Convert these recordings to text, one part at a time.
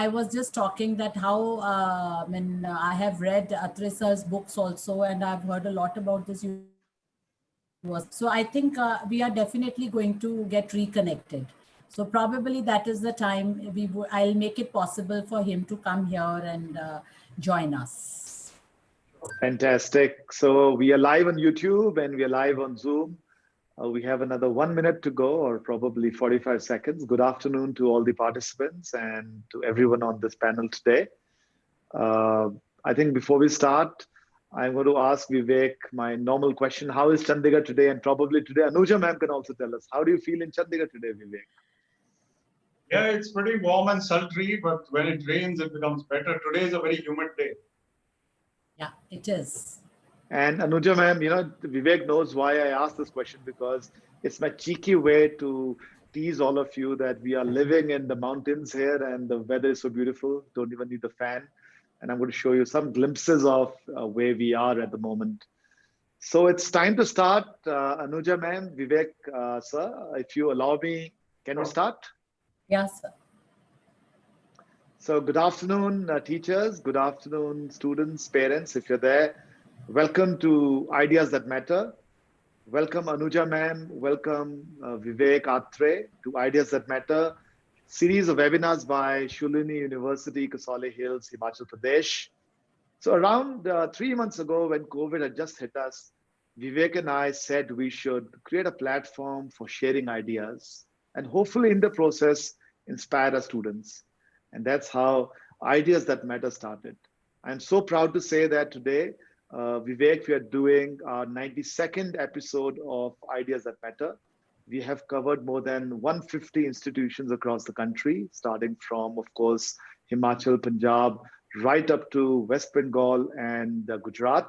I was just talking that how I have read Atresa's books also, and I've heard a lot about this university. So I think we are definitely going to get reconnected. So probably that is the time I'll make it possible for him to come here and join us. Fantastic. So we are live on YouTube and we are live on Zoom. We have another 1 minute to go, or probably 45 seconds. Good afternoon to all the participants and to everyone on this panel today. Uh, I think before we start, I'm going to ask Vivek my normal question. How is Chandigarh today? And probably today, Anuja ma'am can also tell us. How do you feel in Chandigarh today, Vivek? Yeah, it's pretty warm and sultry, but when it rains, it becomes better. Today is a very humid day. Yeah, it is. And Anuja ma'am, Vivek knows why I asked this question, because it's my cheeky way to tease all of you that we are living in the mountains here and the weather is so beautiful, don't even need the fan. And I'm going to show you some glimpses of where we are at the moment. So it's time to start. Anuja ma'am, Vivek sir, if you allow me, can we start? Yes, sir. So good afternoon, teachers. Good afternoon, students, parents, if you're there. Welcome to Ideas That Matter. Welcome Anuja ma'am. Welcome Vivek Atre to Ideas That Matter, series of webinars by Shoolini University, Khosla Hills, Himachal Pradesh. So around 3 months ago, when COVID had just hit us, Vivek and I said we should create a platform for sharing ideas and hopefully in the process inspire our students. And that's how Ideas That Matter started. I'm so proud to say that today, Vivek, we are doing our 92nd episode of Ideas That Matter. We have covered more than 150 institutions across the country, starting from, of course, Himachal, Punjab, right up to West Bengal and Gujarat.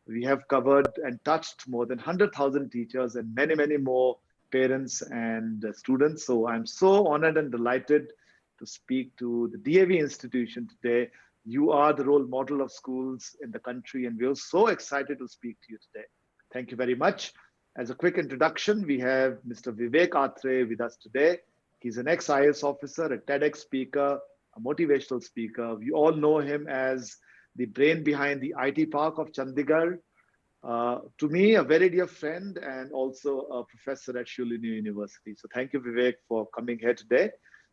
We have covered and touched more than 100,000 teachers and many, many more parents and students. So I'm so honored and delighted to speak to the DAV institution today. You are the role model of schools in the country, and we're so excited to speak to you today. Thank you very much. As a quick introduction, we have Mr. Vivek Atre with us today. He's an ex-IAS officer, a TEDx speaker, a motivational speaker. We all know him as the brain behind the IT Park of Chandigarh. To me, a very dear friend and also a professor at Shoolini University. So thank you, Vivek, for coming here today.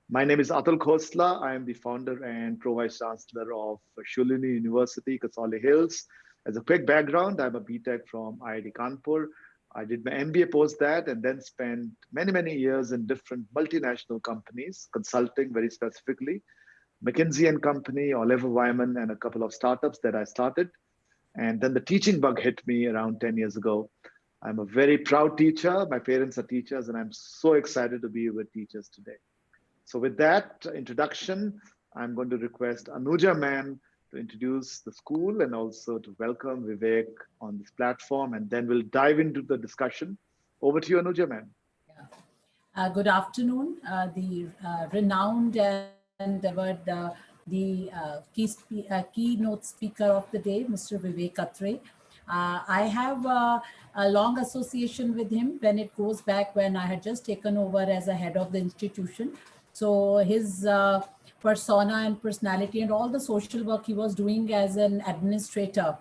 My name is Atul Khosla. I am the founder and pro-vice chancellor of Shoolini University, Khosla Hills. As a quick background, I'm a BTech from IIT Kanpur. I did my MBA post that and then spent many, many years in different multinational companies, consulting very specifically. McKinsey and Company, Oliver Wyman, and a couple of startups that I started. And then the teaching bug hit me around 10 years ago. I'm a very proud teacher. My parents are teachers, and I'm so excited to be with teachers today. So with that introduction, I'm going to request Anuja ma'am to introduce the school and also to welcome Vivek on this platform, and then we'll dive into the discussion. Over to you, Anuja ma'am. Good afternoon, the renowned and keynote speaker of the day, Mr. Vivek Atre. I have a long association with him when it goes back when I had just taken over as a head of the institution. So his persona and personality and all the social work he was doing as an administrator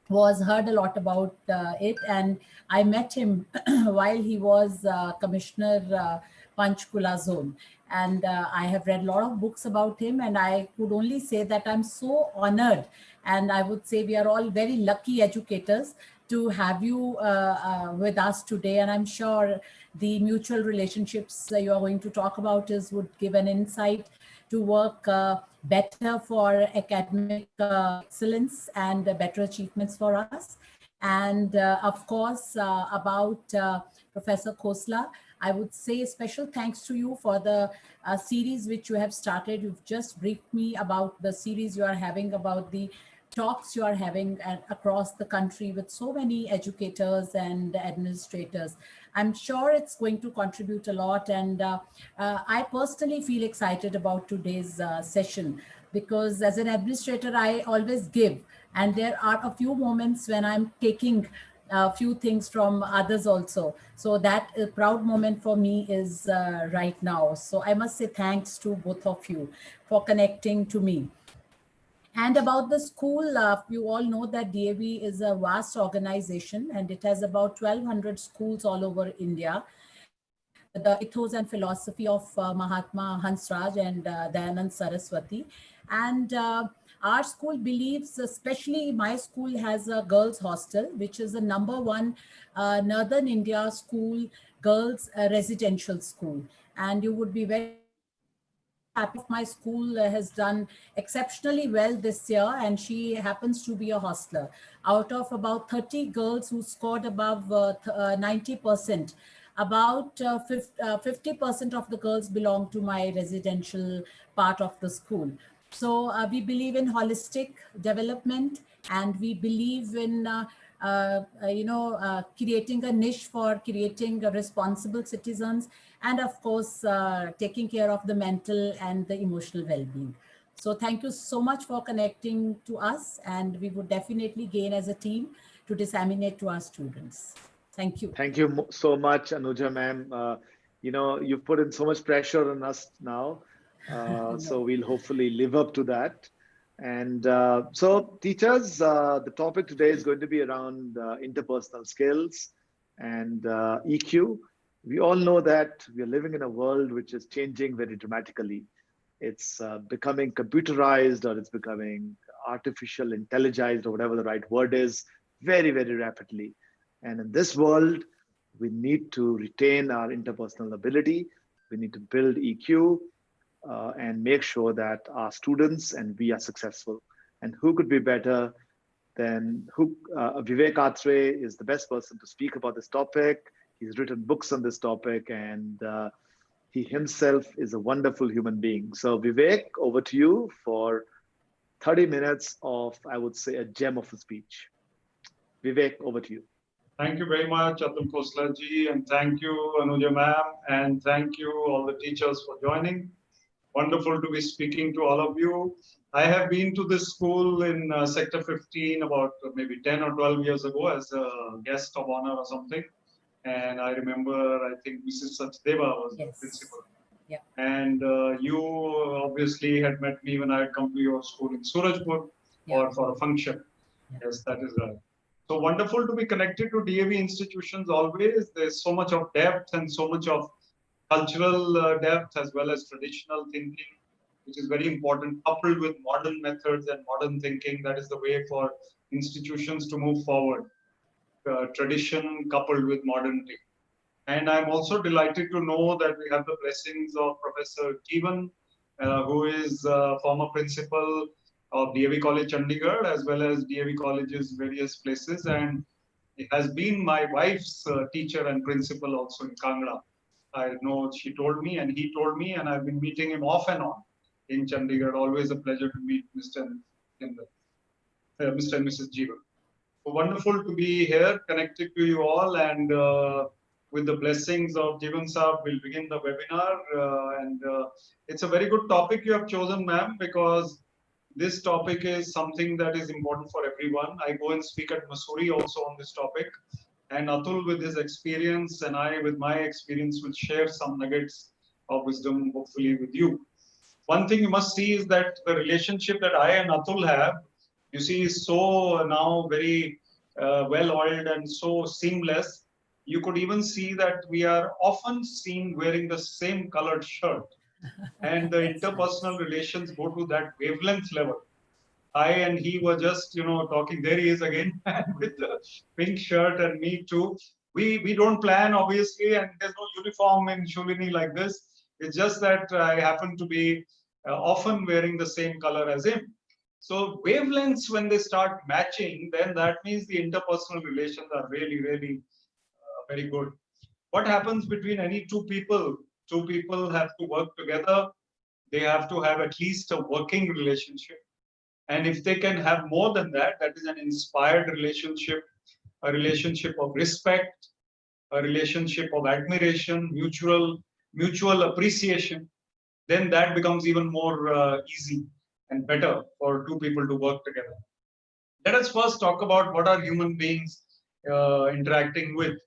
was heard a lot about it, and I met him while he was Commissioner Panchkula Zone, and I have read a lot of books about him, and I could only say that I'm so honored, and I would say we are all very lucky educators to have you with us today, and I'm sure the mutual relationships you are going to talk about would give an insight to work better for academic excellence and better achievements for us. And of course, about Professor Khosla, I would say special thanks to you for the series which you have started. You've just briefed me about the series you are having, about the talks you are having across the country with so many educators and administrators. I'm sure it's going to contribute a lot, and I personally feel excited about today's session, because as an administrator, I always give, and there are a few moments when I'm taking a few things from others also. So that proud moment for me is right now. So I must say thanks to both of you for connecting to me. And about the school, you all know that DAV is a vast organization and it has about 1,200 schools all over India with the ethos and philosophy of Mahatma Hansraj and Dayanand Saraswati. And our school believes, especially my school has a girls' hostel, which is the number one Northern India school, girls' residential school. And you would be very happy to know that one of my school has done exceptionally well this year, and she happens to be a hostler. Out of about 30 girls who scored above 90%, about 50% of the girls belong to my residential part of the school. So we believe in holistic development, and we believe in creating a niche for creating responsible citizens, and of course taking care of the mental and the emotional well-being. So thank you so much for connecting to us, and we would definitely gain as a team to disseminate to our students. Thank you. Thank you so much, Anuja ma'am. You've put in so much pressure on us now. So No. we'll hopefully live up to that. And so, teachers, the topic today is going to be around interpersonal skills and EQ. We all know that we are living in a world which is changing very dramatically. It's becoming computerized, or it's becoming artificial intelligized, or whatever the right word is, very, very rapidly. And in this world, we need to retain our interpersonal ability. We need to build EQ and make sure that our students and we are successful. And who could be better than Vivek Atre is the best person to speak about this topic. He's written books on this topic, and he himself is a wonderful human being. So Vivek, over to you for 30 minutes of, I would say, a gem of a speech. Vivek, over to you. Thank you very much, Atul Khosla ji, and thank you, Anuja ma'am, and thank you all the teachers for joining. Wonderful to be speaking to all of you. I have been to this school in Sector 15 about maybe 10 or 12 years ago as a guest of honor or something. And I remember, I think Mrs. Sachdeva was the principal. Yeah. And you obviously had met me when I had come to your school in Surajpur or for a function. Yeah. Yes, that is right. So wonderful to be connected to DAV institutions always. There's so much of depth and so much of cultural depth as well as traditional thinking, which is very important, coupled with modern methods and modern thinking. That is the way for institutions to move forward. Tradition coupled with modernity. And I'm also delighted to know that we have the blessings of Professor Jeevan, who is former principal of DAV College Chandigarh, as well as DAV College's various places. And he has been my wife's teacher and principal also in Kangra. I know she told me and he told me, and I've been meeting him off and on in Chandigarh. Always a pleasure to meet Mr. and Mrs. Jeevan. So wonderful to be here, connected to you all, and with the blessings of Jeevan Saab, we'll begin the webinar. It's a very good topic you have chosen, ma'am, because this topic is something that is important for everyone. I go and speak at Missouri also on this topic. And Atul, with his experience, and I, with my experience, will share some nuggets of wisdom, hopefully, with you. One thing you must see is that the relationship that I and Atul have, you see, is so now very well-oiled and so seamless. You could even see that we are often seen wearing the same colored shirt. And the interpersonal relations go to that wavelength level. I and he were just, talking. There he is again with the pink shirt, and me too. We don't plan, obviously, and there's no uniform in Shoolini like this. It's just that I happen to be often wearing the same color as him. So wavelengths, when they start matching, then that means the interpersonal relations are really, really very good. What happens between any two people? Two people have to work together. They have to have at least a working relationship. And if they can have more than that, that is an inspired relationship, a relationship of respect, a relationship of admiration, mutual appreciation, then that becomes even more easy and better for two people to work together. Let us first talk about what are human beings interacting with.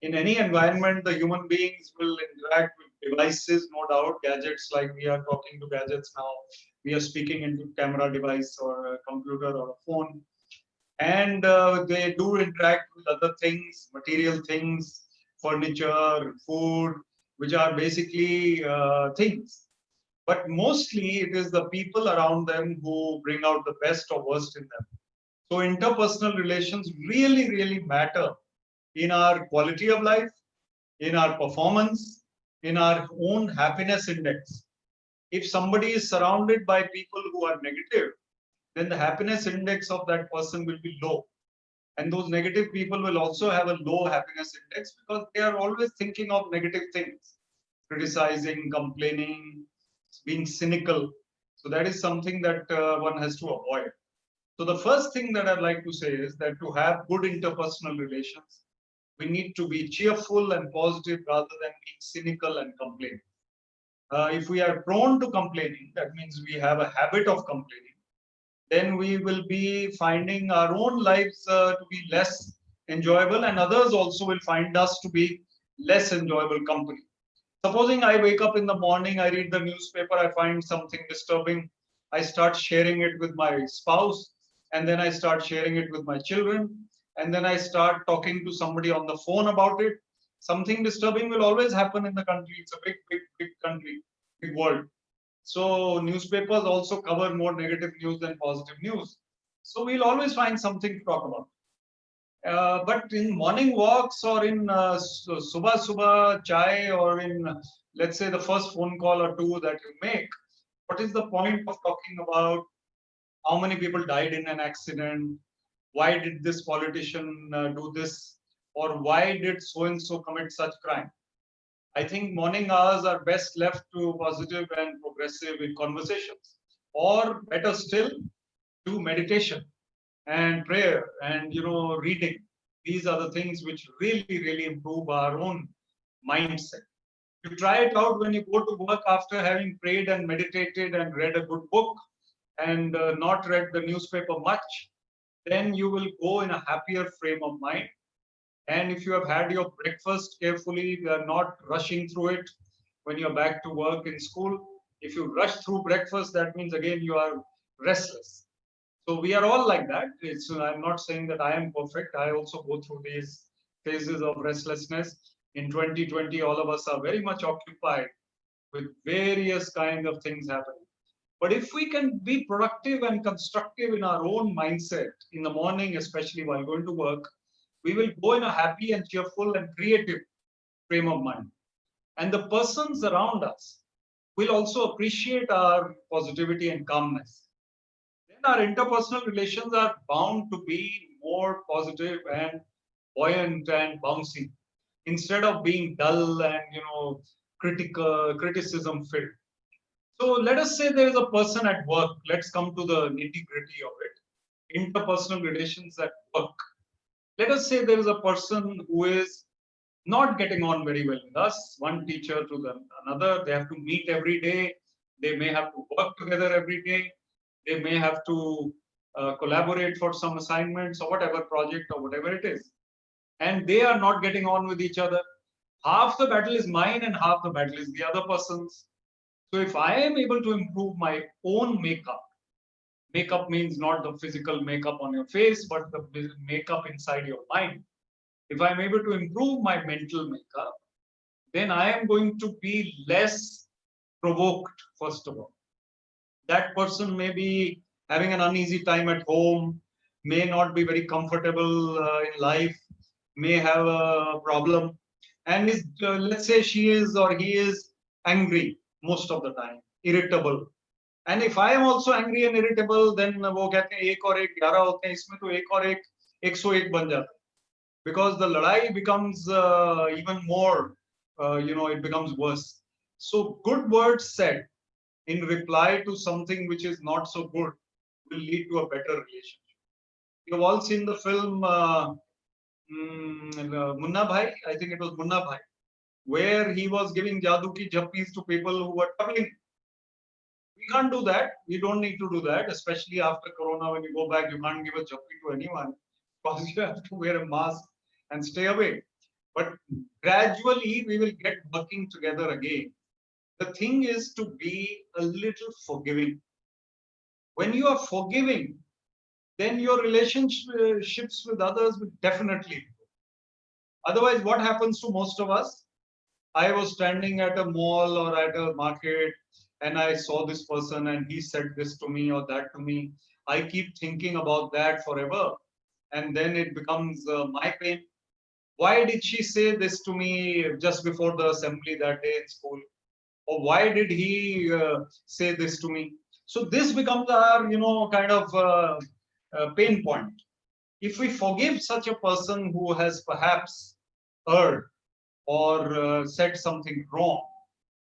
In any environment, the human beings will interact with devices, no doubt, gadgets, like we are talking to gadgets now. We are speaking into camera device or a computer or a phone. And they do interact with other things, material things, furniture, food, which are basically things. But mostly it is the people around them who bring out the best or worst in them. So interpersonal relations really, really matter in our quality of life, in our performance, in our own happiness index. If somebody is surrounded by people who are negative, then the happiness index of that person will be low. And those negative people will also have a low happiness index because they are always thinking of negative things, criticizing, complaining, being cynical. So that is something that one has to avoid. So the first thing that I'd like to say is that to have good interpersonal relations, we need to be cheerful and positive rather than being cynical and complaining. If we are prone to complaining, that means we have a habit of complaining, then we will be finding our own lives to be less enjoyable, and others also will find us to be less enjoyable company. Supposing I wake up in the morning, I read the newspaper, I find something disturbing, I start sharing it with my spouse, and then I start sharing it with my children, and then I start talking to somebody on the phone about it. Something disturbing will always happen in the country. It's a big, big, big country, big world. So newspapers also cover more negative news than positive news. So we'll always find something to talk about. But in morning walks or in subah subah chai or in, let's say, the first phone call or two that you make, what is the point of talking about how many people died in an accident? Why did this politician do this? Or why did so and so commit such crime? I think morning hours are best left to positive and progressive in conversations, or better still, to meditation and prayer and reading. These are the things which really, really improve our own mindset. You try it out when you go to work after having prayed and meditated and read a good book and not read the newspaper much, then you will go in a happier frame of mind. And if you have had your breakfast carefully, you are not rushing through it when you're back to work in school. If you rush through breakfast, that means again you are restless. So we are all like that. I'm not saying that I am perfect. I also go through these phases of restlessness. In 2020, all of us are very much occupied with various kind of things happening. But if we can be productive and constructive in our own mindset in the morning, especially while going to work, we will go in a happy and cheerful and creative frame of mind. And the persons around us will also appreciate our positivity and calmness. Then our interpersonal relations are bound to be more positive and buoyant and bouncy instead of being dull and criticism filled. So let us say there is a person at work. Let's come to the nitty-gritty of it. Interpersonal relations at work. Let us say there is a person who is not getting on very well with us, one teacher to another. They have to meet every day. They may have to work together every day. They may have to collaborate for some assignments or whatever project or whatever it is. And they are not getting on with each other. Half the battle is mine and half the battle is the other person's. So if I am able to improve my own makeup, makeup means not the physical makeup on your face, but the makeup inside your mind. If I'm able to improve my mental makeup, then I am going to be less provoked, first of all. That person may be having an uneasy time at home, may not be very comfortable in life, may have a problem, and is, let's say she is or he is angry most of the time, irritable. And if I am also angry and irritable, then वो कहते हैं एक और एक 11 होते हैं, इसमें तो एक और एक 101 बन जाता है. Because the ladai becomes even more, it becomes worse. So good words said in reply to something which is not so good will lead to a better relationship. You've all seen the film Munna Bhai. I think it was Munna Bhai, where he was giving jadoo ki jappis to people who were troubling. We can't do that. We don't need to do that, especially after Corona. When you go back, you can't give a jappi to anyone because you have to wear a mask and stay away. But gradually we will get working together again. The thing is to be a little forgiving. When you are forgiving, then your relationships with others will definitely improve. Otherwise, what happens to most of us? I was standing at a mall or at a market and I saw this person and he said this to me or that to me. I keep thinking about that forever. And then it becomes my pain. Why did she say this to me just before the assembly that day in school? Or why did he say this to me? So this becomes our, kind of pain point. If we forgive such a person who has perhaps erred or said something wrong,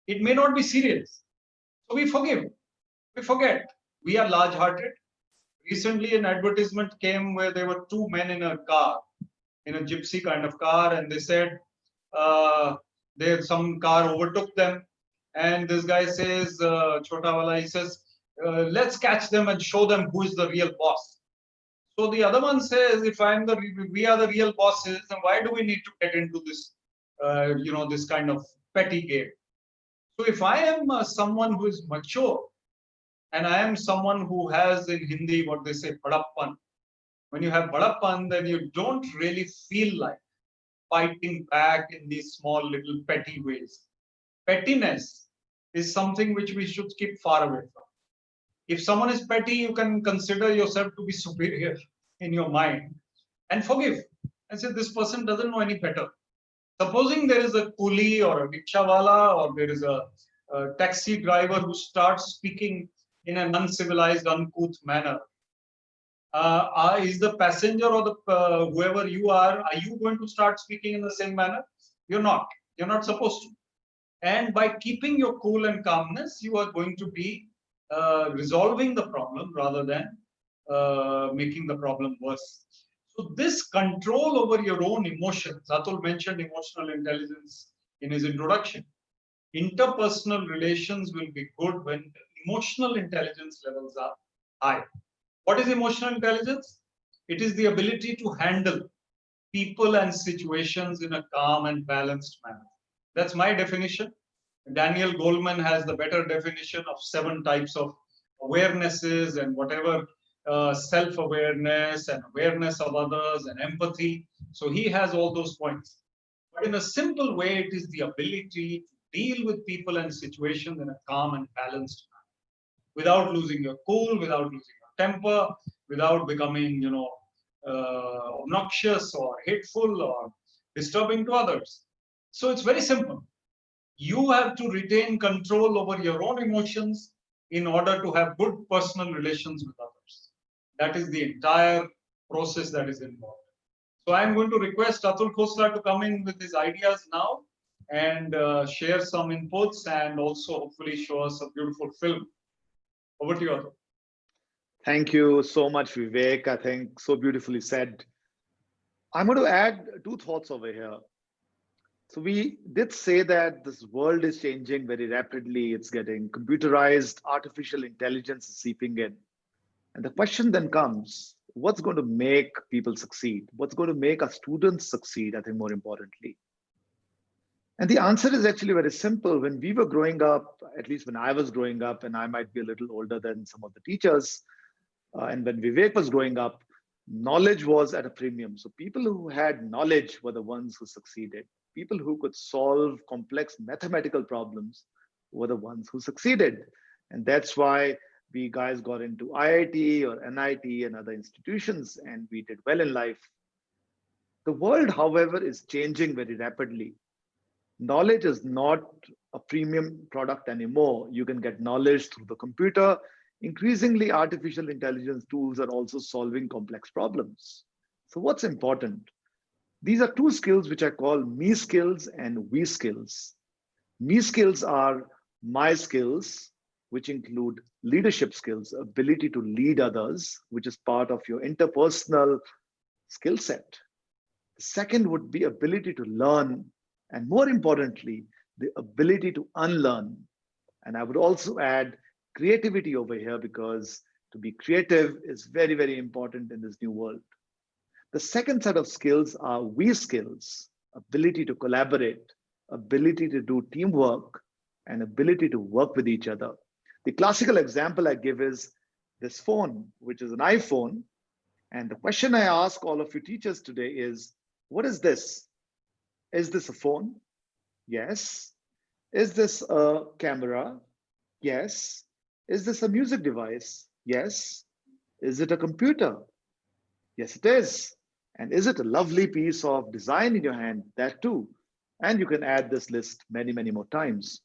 it may not be serious. So we forgive, we forget. We are large hearted. Recently, an advertisement came where there were two men in a car, in a gypsy kind of car, and they said some car overtook them. And this guy says, Chota Wala, he says, let's catch them and show them who is the real boss. So the other one says, if we are the real bosses, then why do we need to get into this, this kind of petty game? So if I am someone who is mature, and I am someone who has in Hindi what they say, padappan. When you have padappan, then you don't really feel like fighting back in these small little petty ways. Pettiness is something which we should keep far away from. If someone is petty, you can consider yourself to be superior in your mind and forgive and say, this person doesn't know any better. Supposing there is a coolie or a rickshawala or there is a taxi driver who starts speaking in an uncivilized, uncouth manner. Is the passenger or the whoever you are you going to start speaking in the same manner? You're not. You're not supposed to. And by keeping your cool and calmness, you are going to be resolving the problem rather than making the problem worse. So this control over your own emotions, Atul mentioned emotional intelligence in his introduction. Interpersonal relations will be good when emotional intelligence levels are high. What is emotional intelligence? It is the ability to handle people and situations in a calm and balanced manner. That's my definition. Daniel Goleman has the better definition of 7 types of awarenesses and whatever self-awareness and awareness of others and empathy. So he has all those points. But in a simple way, it is the ability to deal with people and situations in a calm and balanced manner, without losing your cool, without losing your temper, without becoming, obnoxious or hateful or disturbing to others. So it's very simple. You have to retain control over your own emotions in order to have good personal relations with others. That is the entire process that is involved. So I'm going to request Atul Khosla to come in with his ideas now and share some inputs and also hopefully show us a beautiful film. Over to you, Atul. Thank you so much, Vivek. I think so beautifully said. I'm going to add 2 thoughts over here. So we did say that this world is changing very rapidly. It's getting computerized, artificial intelligence is seeping in. And the question then comes, what's going to make people succeed? What's going to make our students succeed, I think more importantly? And the answer is actually very simple. When we were growing up, at least when I was growing up, and I might be a little older than some of the teachers, and when Vivek was growing up, knowledge was at a premium. So people who had knowledge were the ones who succeeded. People who could solve complex mathematical problems were the ones who succeeded. And that's why we guys got into IIT or NIT and other institutions, and we did well in life. The world, however, is changing very rapidly. Knowledge is not a premium product anymore. You can get knowledge through the computer. Increasingly, artificial intelligence tools are also solving complex problems. So what's important? These are 2 skills which I call me skills and we skills. Me skills are my skills, which include leadership skills, ability to lead others, which is part of your interpersonal skill set. The second would be ability to learn, and more importantly, the ability to unlearn. And I would also add creativity over here, because to be creative is very, very important in this new world. The second set of skills are we skills, ability to collaborate, ability to do teamwork, and ability to work with each other. The classical example I give is this phone, which is an iPhone. And the question I ask all of you teachers today is, what is this? Is this a phone? Yes. Is this a camera? Yes. Is this a music device? Yes. Is it a computer? Yes, it is. And is it a lovely piece of design in your hand? That too. And you can add this list many, many more times.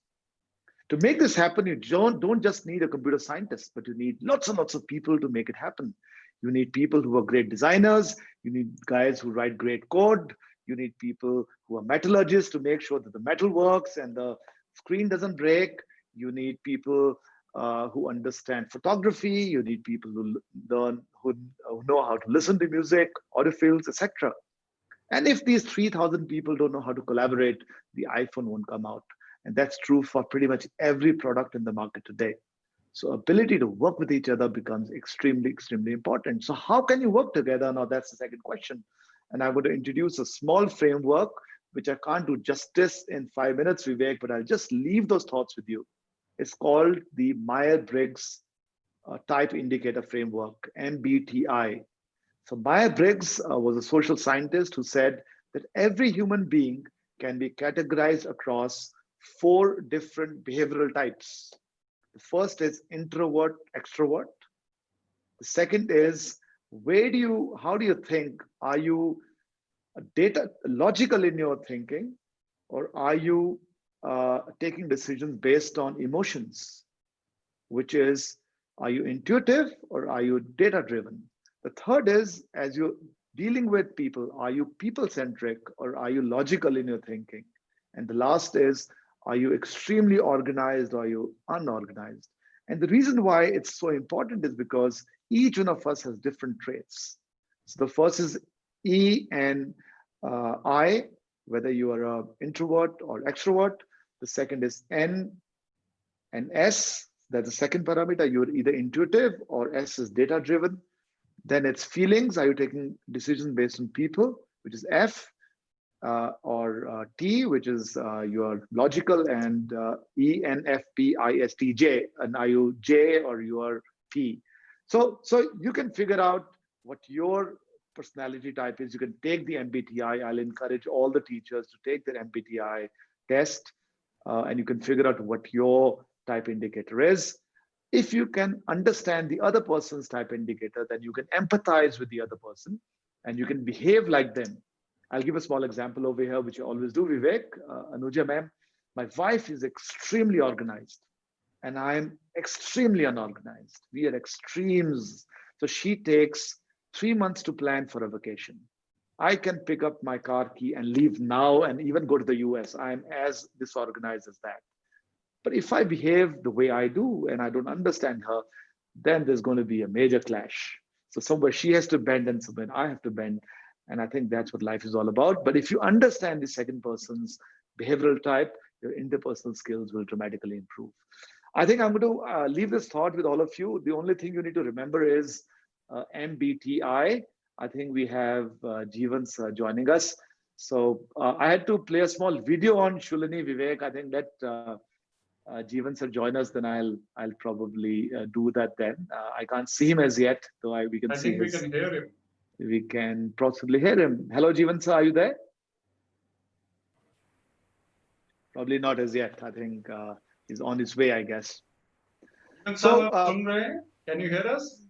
To make this happen, you don't just need a computer scientist, but you need lots and lots of people to make it happen. You need people who are great designers. You need guys who write great code. You need people who are metallurgists to make sure that the metal works and the screen doesn't break. You need people who understand photography. You need people who know how to listen to music, audiophiles, etc. And if these 3,000 people don't know how to collaborate, the iPhone won't come out. And that's true for pretty much every product in the market today. So ability to work with each other becomes extremely, extremely important. So how can you work together? Now that's the second question. And I'm going to introduce a small framework, which I can't do justice in 5 minutes, Vivek, but I'll just leave those thoughts with you. It's called the Myers-Briggs Type Indicator Framework, MBTI. So Myers-Briggs was a social scientist who said that every human being can be categorized across 4 different behavioral types. The first is introvert, extrovert. The second is how do you think? Are you data logical in your thinking, or are you taking decisions based on emotions? Which is, are you intuitive or are you data driven? The third is, as you're dealing with people, are you people centric or are you logical in your thinking? And the last is, are you extremely organized or are you unorganized? And the reason why it's so important is because each one of us has different traits. So the first is E and I, whether you are an introvert or extrovert. The second is N and S. That's the second parameter. You're either intuitive or S is data driven. Then it's feelings. Are you taking decisions based on people, which is F, or T, which is your logical, and E, N, F, P, I, S, T, J. And are you J or you are P? So you can figure out what your personality type is. You can take the MBTI. I'll encourage all the teachers to take their MBTI test, and you can figure out what your type indicator is. If you can understand the other person's type indicator, then you can empathize with the other person and you can behave like them. I'll give a small example over here, which I always do, Vivek. Anuja ma'am, my wife is extremely organized and I'm extremely unorganized. We are extremes. So she takes 3 months to plan for a vacation. I can pick up my car key and leave now and even go to the US. I'm as disorganized as that. But if I behave the way I do and I don't understand her, then there's going to be a major clash. So somewhere she has to bend and somewhere I have to bend. And I think that's what life is all about. But if you understand the second person's behavioral type, your interpersonal skills will dramatically improve. I think I'm going to leave this thought with all of you. The only thing you need to remember is MBTI. I think we have Jeevan sir joining us. So I had to play a small video on Shoolini, Vivek. I think that Jeevan sir join us, then I'll probably do that then. I can't see him as yet, though we can see we can hear him. We can possibly hear him. Hello, Jeevan sir, are you there? Probably not as yet. I think he's on his way, I guess. So, can you hear us?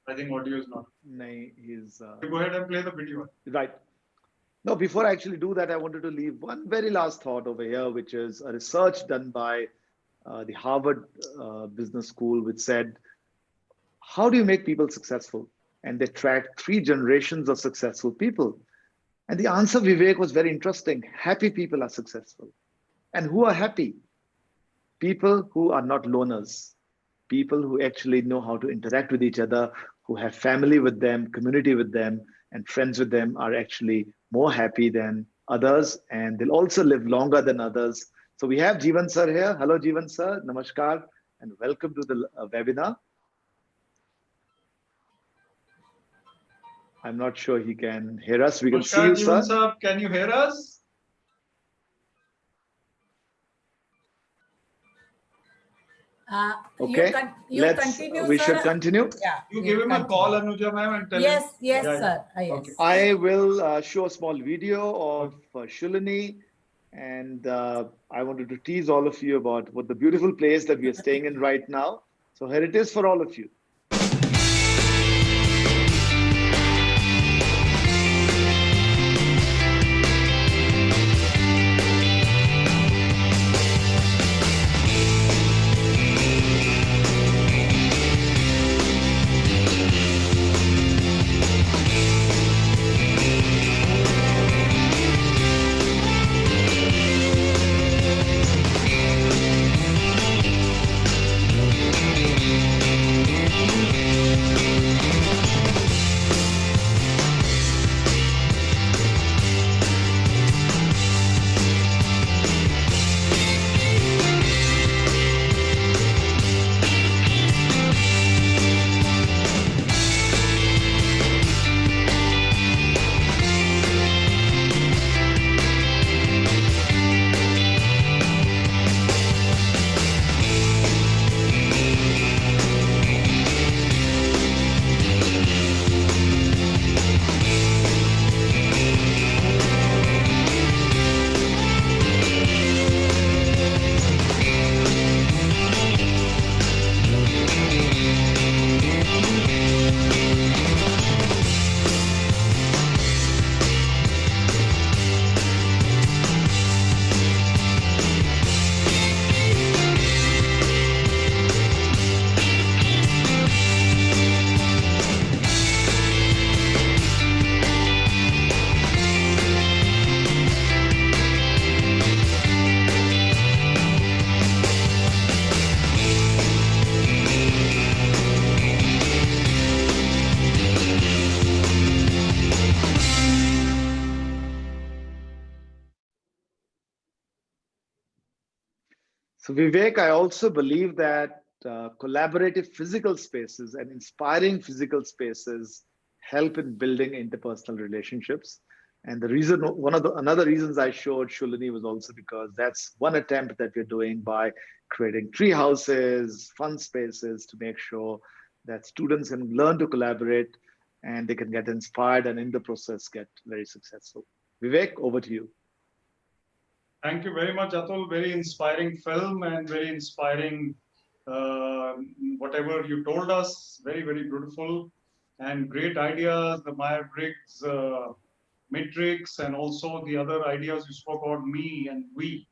I think audio is not. No, he's. Go ahead and play the video. Right. No, before I actually do that, I wanted to leave one very last thought over here, which is a research done by the Harvard Business School, which said, how do you make people successful? And they tracked 3 generations of successful people. And the answer, Vivek, was very interesting. Happy people are successful. And who are happy? People who are not loners. People who actually know how to interact with each other, who have family with them, community with them, and friends with them are actually more happy than others. And they'll also live longer than others. So we have Jeevan sir here. Hello, Jeevan sir. Namaskar. And welcome to the webinar. I'm not sure he can hear us. We can see Namaskar, you, Jeevan sir. Sahab, can you hear us? Okay, You continue, we should sir. continue. Yeah, You you give him a continue. call, Anuja ma'am, and tell him. Yes, yes, Yeah, sir. okay. Yes. I will show a small video of Okay. Shoolini, and I wanted to tease all of you about what the beautiful place that we are staying in right now. So here it is for all of you. So, Vivek, I also believe that collaborative physical spaces and inspiring physical spaces help in building interpersonal relationships. And the reason, another reasons I showed Shoolini was also because that's one attempt that we're doing by creating tree houses, fun spaces to make sure that students can learn to collaborate and they can get inspired and in the process get very successful. Vivek, over to you. Thank you very much, Atul. Very inspiring film and very inspiring whatever you told us. Very, very beautiful and great ideas. The Myers-Briggs matrix and also the other ideas you spoke about, me and we.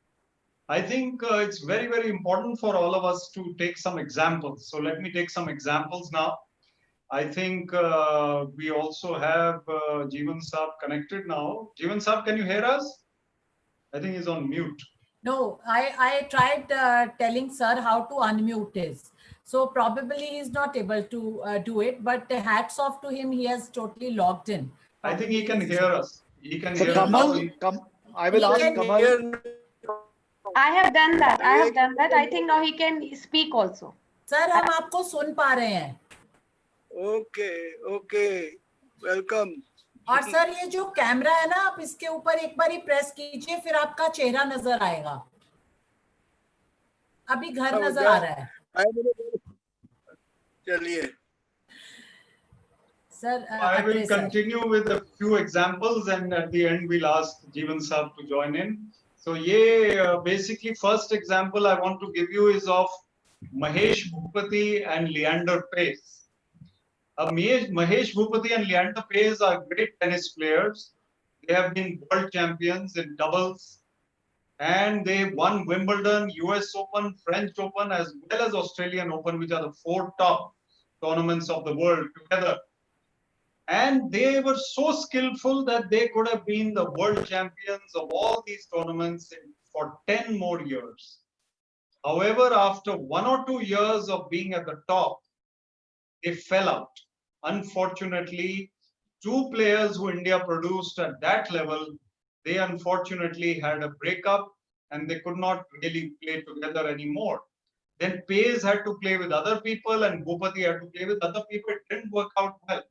I think it's very, very important for all of us to take some examples. So let me take some examples now. I think we also have Jeevan Saab connected now. Jeevan Saab, can you hear us? I think he's on mute. No, I tried telling sir how to unmute his. So probably he's not able to do it, but hats off to him. He has totally logged in. I think he Probably can hear us. He can So hear us. Kamal, I will He ask can- Kamal. I have done that. I have done that. I think now he can speak also. Sir हम आपको सुन पा रहे हैं. Okay, welcome. और sir ये जो camera है ना, आप इसके ऊपर एक बार ही प्रेस कीजिए, फिर आपका चेहरा नजर आएगा. अभी घर नजर आ रहा है. चलिए. Sir, I will continue with a few examples, and at the end we'll ask Jeevan Saab to join in. So, basically, first example I want to give you is of Mahesh Bhupati and Leander Paes. Mahesh Bhupati and Leander Paes are great tennis players. They have been world champions in doubles, and they won Wimbledon, US Open, French Open, as well as Australian Open, which are the 4 top tournaments of the world together. And they were so skillful that they could have been the world champions of all these tournaments for 10 more years. However, after 1 or 2 years of being at the top, they fell out. Unfortunately, 2 players who India produced at that level, they unfortunately had a breakup and they could not really play together anymore. Then Paes had to play with other people and Bhupati had to play with other people. It didn't work out well.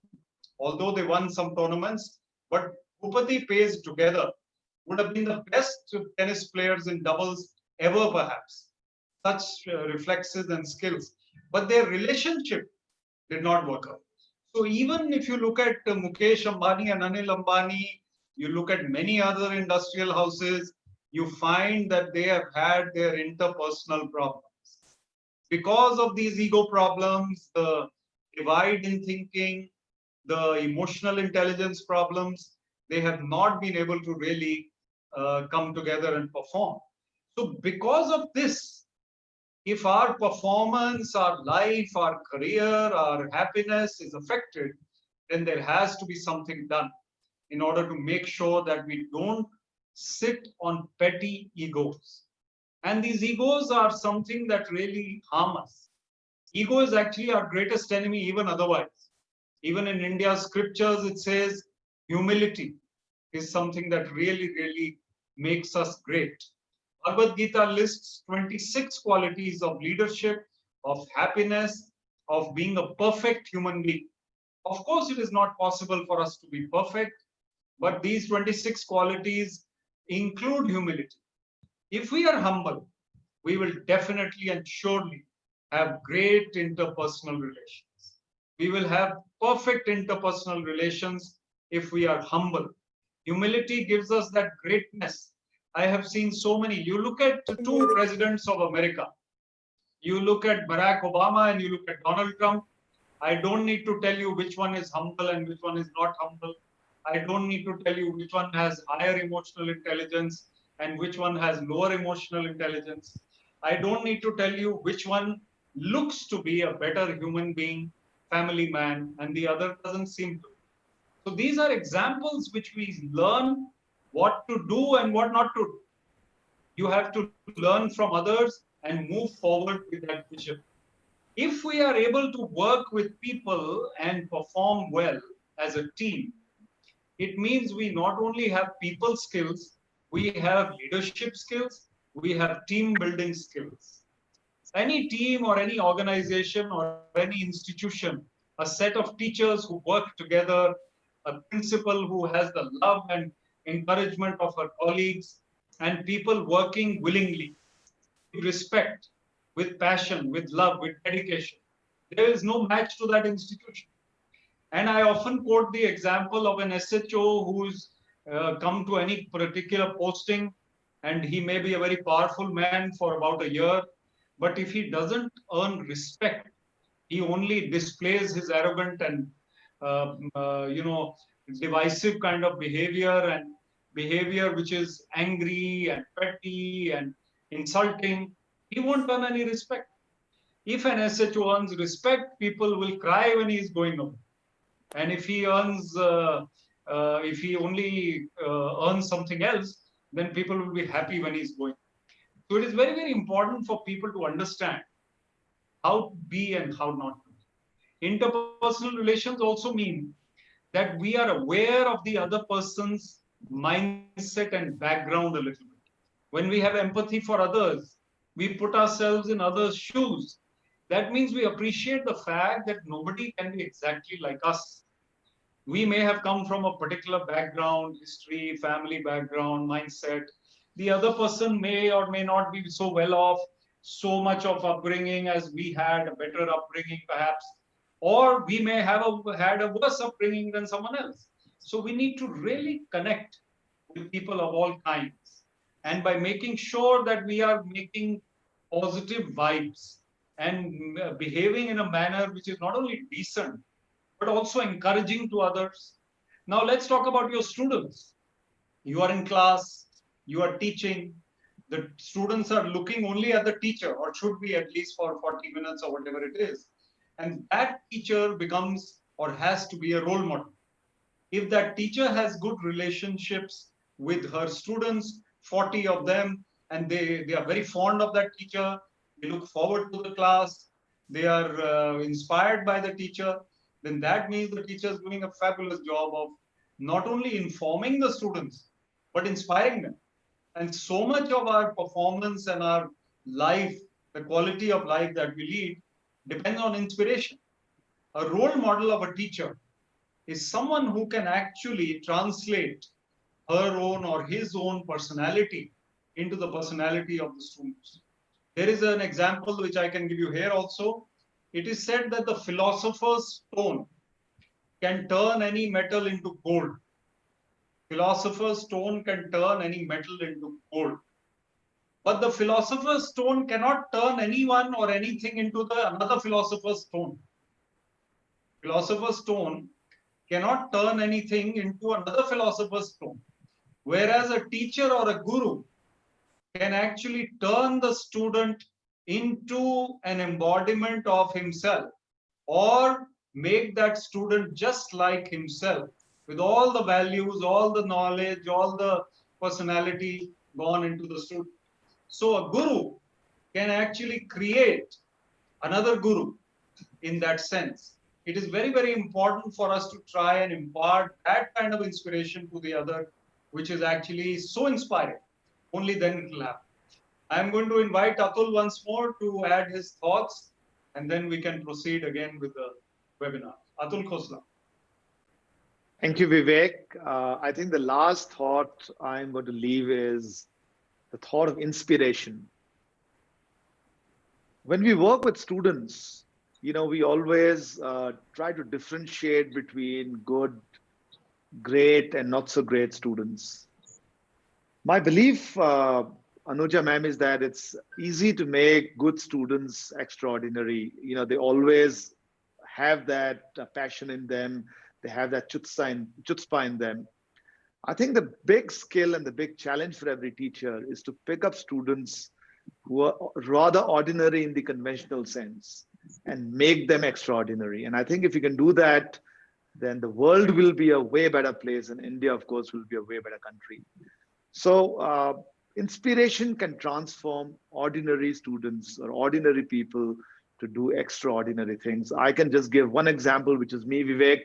although they won some tournaments, but Bhupati Page together would have been the best tennis players in doubles ever, perhaps. Such reflexes and skills. But their relationship did not work out. So even if you look at Mukesh Ambani and Anil Ambani, you look at many other industrial houses, you find that they have had their interpersonal problems. Because of these ego problems, the divide in thinking, the emotional intelligence problems, they have not been able to really come together and perform. So because of this, if our performance, our life, our career, our happiness is affected, then there has to be something done in order to make sure that we don't sit on petty egos. And these egos are something that really harm us. Ego is actually our greatest enemy, even otherwise. Even in India's scriptures, it says humility is something that really, really makes us great. Bhagavad Gita lists 26 qualities of leadership, of happiness, of being a perfect human being. Of course, it is not possible for us to be perfect, but these 26 qualities include humility. If we are humble, we will definitely and surely have great interpersonal relations. We will have perfect interpersonal relations if we are humble. Humility gives us that greatness. I have seen so many. You look at two presidents of America. You look at Barack Obama and you look at Donald Trump. I don't need to tell you which one is humble and which one is not humble. I don't need to tell you which one has higher emotional intelligence and which one has lower emotional intelligence. I don't need to tell you which one looks to be a better human being, family man, and the other doesn't seem to. So these are examples which we learn what to do and what not to do. You have to learn from others and move forward with that vision. If we are able to work with people and perform well as a team, it means we not only have people skills, we have leadership skills, we have team building skills. Any team or any organization or any institution, a set of teachers who work together, a principal who has the love and encouragement of her colleagues, and people working willingly, with respect, with passion, with love, with dedication. There is no match to that institution. And I often quote the example of an SHO who's come to any particular posting, and he may be a very powerful man for about a year, but if he doesn't earn respect, he only displays his arrogant and divisive kind of behavior, and behavior which is angry and petty and insulting. He won't earn any respect. If an SHO earns respect, people will cry when he is going away. And if he earns, if he only earns something else, then people will be happy when he's going. So it is very, very important for people to understand how to be and how not to be. Interpersonal relations also mean that we are aware of the other person's mindset and background a little bit. When we have empathy for others, we put ourselves in others' shoes. That means we appreciate the fact that nobody can be exactly like us. We may have come from a particular background, history, family background, mindset. The other person may or may not be so well off, so much of upbringing as we had, a better upbringing perhaps, or we may have had a worse upbringing than someone else. So we need to really connect with people of all kinds. And by making sure that we are making positive vibes and behaving in a manner which is not only decent, but also encouraging to others. Now let's talk about your students. You are in class, you are teaching, the students are looking only at the teacher, or should be at least for 40 minutes or whatever it is. And that teacher becomes or has to be a role model. If that teacher has good relationships with her students, 40 of them, and they are very fond of that teacher, they look forward to the class, they are inspired by the teacher, then that means the teacher is doing a fabulous job of not only informing the students, but inspiring them. And so much of our performance and our life, the quality of life that we lead, depends on inspiration. A role model of a teacher is someone who can actually translate her own or his own personality into the personality of the students. There is an example which I can give you here also. It is said that the philosopher's stone can turn any metal into gold. Philosopher's stone can turn any metal into gold. But the philosopher's stone cannot turn anyone or anything into another philosopher's stone. Philosopher's stone cannot turn anything into another philosopher's stone. Whereas a teacher or a guru can actually turn the student into an embodiment of himself, or make that student just like himself, with all the values, all the knowledge, all the personality gone into the student. So a guru can actually create another guru in that sense. It is very, very important for us to try and impart that kind of inspiration to the other, which is actually so inspiring. Only then it will happen. I'm going to invite Atul once more to add his thoughts, and then we can proceed again with the webinar. Atul Khosla. Thank you, Vivek. I think the last thought I'm going to leave is the thought of inspiration. When we work with students, we always try to differentiate between good, great, and not so great students. My belief, Anuja ma'am, is that it's easy to make good students extraordinary. They always have that passion in them. They have that chutzpah in them. I think the big skill and the big challenge for every teacher is to pick up students who are rather ordinary in the conventional sense and make them extraordinary. And I think if you can do that, then the world will be a way better place, and India, of course, will be a way better country. So inspiration can transform ordinary students or ordinary people to do extraordinary things. I can just give one example, which is me, Vivek.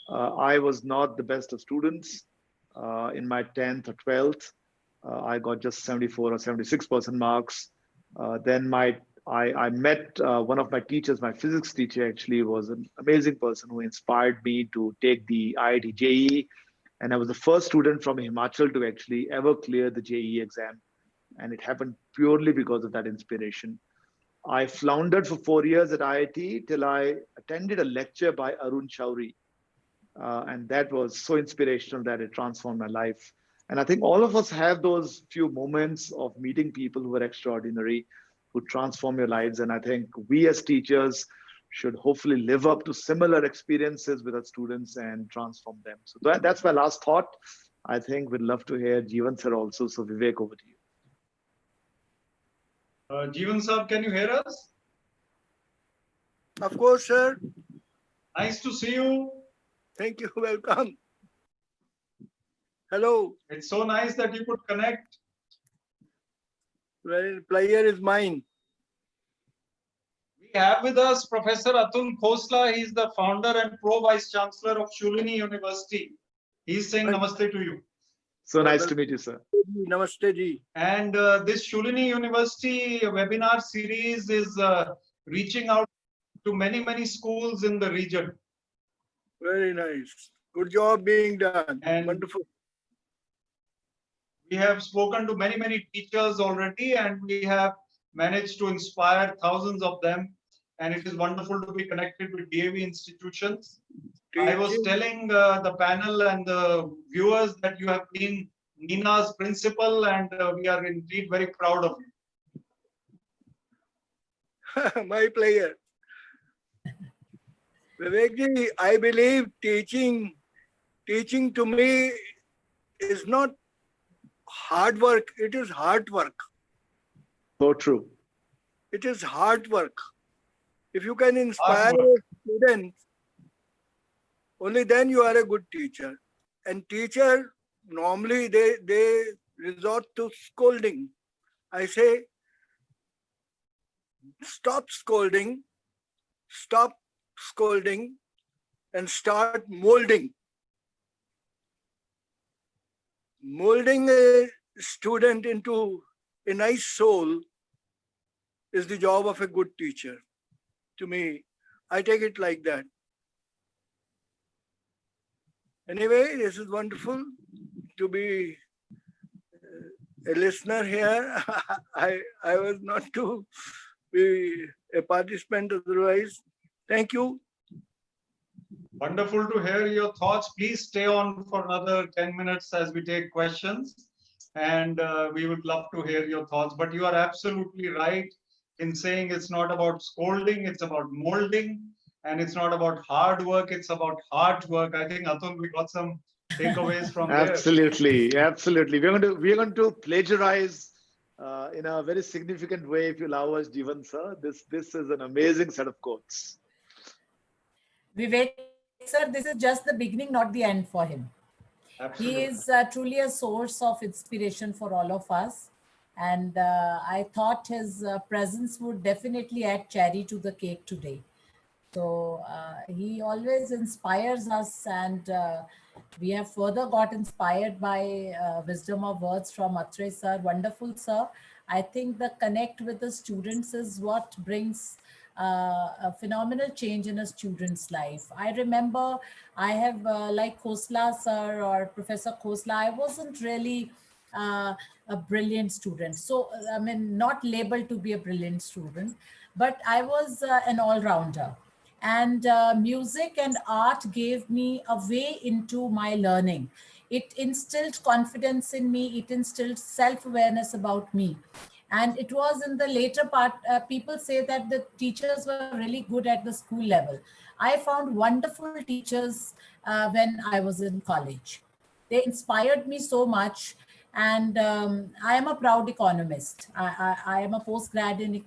I was not the best of students in my 10th or 12th. I got just 74 or 76% marks. Then I met one of my teachers. My physics teacher actually was an amazing person who inspired me to take the IIT JEE. And I was the first student from Himachal to actually ever clear the JEE exam. And it happened purely because of that inspiration. I floundered for 4 years at IIT till I attended a lecture by Arun Chauri. And that was so inspirational that it transformed my life. And I think all of us have those few moments of meeting people who are extraordinary, who transform your lives. And I think we as teachers should hopefully live up to similar experiences with our students and transform them. So that's my last thought. I think we'd love to hear Jeevan sir also. So Vivek, over to you. Jeevan sir, can you hear us? Of course, sir. Nice to see you. Thank you. Welcome. Hello. It's so nice that you could connect. Well, pleasure is mine. We have with us Professor Atul Khosla. He's the founder and Pro-Vice Chancellor of Shoolini University. He's saying namaste to you. So nice to meet you, sir. Namaste ji. And this Shoolini University webinar series is reaching out to many, many schools in the region. Very nice. Good job being done. And wonderful. We have spoken to many, many teachers already, and we have managed to inspire thousands of them. And it is wonderful to be connected with DAV institutions. I was telling the panel and the viewers that you have been Nina's principal, and we are indeed very proud of you. My pleasure. Vivekji, I believe teaching to me is not hard work, it is hard work. So true. It is hard work. If you can inspire a student, only then you are a good teacher. And teacher, normally they resort to scolding. I say, stop scolding and start molding. Molding a student into a nice soul is the job of a good teacher. To me, I take it like that. Anyway, this is wonderful to be a listener here. I was not to be a participant otherwise. Thank you. Wonderful to hear your thoughts. Please stay on for another 10 minutes as we take questions. And we would love to hear your thoughts. But you are absolutely right in saying it's not about scolding, it's about molding. And it's not about hard work, it's about hard work. I think, Atul, we got some takeaways from there. Absolutely, absolutely. We're going to plagiarize in a very significant way, if you allow us, Jeevan sir. This is an amazing set of quotes. Vivek sir, this is just the beginning, not the end for him. He Absolutely. is truly a source of inspiration for all of us. And I thought his presence would definitely add cherry to the cake today. So he always inspires us, and we have further got inspired by wisdom of words from Atre sir. Wonderful, sir. I think the connect with the students is what brings a phenomenal change in a student's life. I remember I have, like Khosla sir or Professor Khosla, I wasn't really a brilliant student. So, I mean, not labeled to be a brilliant student, but I was an all-rounder. And music and art gave me a way into my learning. It instilled confidence in me, it instilled self-awareness about me. And it was in the later part, people say that the teachers were really good at the school level. I found wonderful teachers when I was in college. They inspired me so much. And I am a proud economist. I am a postgrad in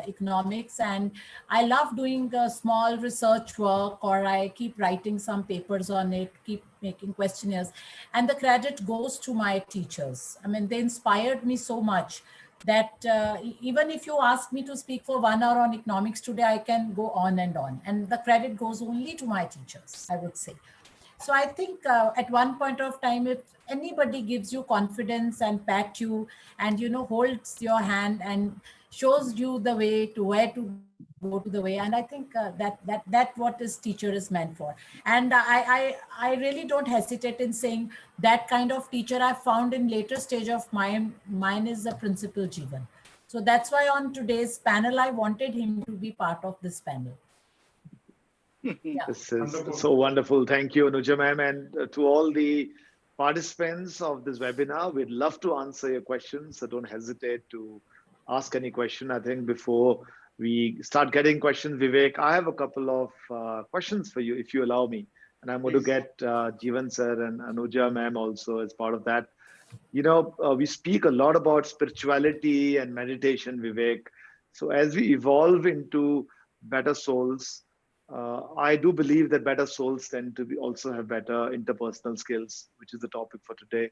economics, and I love doing small research work, or I keep writing some papers on it, keep making questionnaires. And the credit goes to my teachers. I mean, they inspired me so much that even if you ask me to speak for 1 hour on economics today, I can go on. And the credit goes only to my teachers, I would say. So I think at one point of time, if anybody gives you confidence and pat you and, holds your hand and shows you the way to where to go to the way, and I think that what is teacher is meant for. And I really don't hesitate in saying that kind of teacher I found in later stage of mine is the principal Jeevan. So that's why on today's panel, I wanted him to be part of this panel. Yeah. This is Wonderful. so wonderful. Thank you, Anuja ma'am. And to all the participants of this webinar, we'd love to answer your questions. So don't hesitate to ask any question. I think before we start getting questions, Vivek, I have a couple of questions for you, if you allow me. And I'm going to Please. get Jeevan sir and Anuja ma'am also as part of that. We speak a lot about spirituality and meditation, Vivek. So as we evolve into better souls, I do believe that better souls tend to also have better interpersonal skills, which is the topic for today.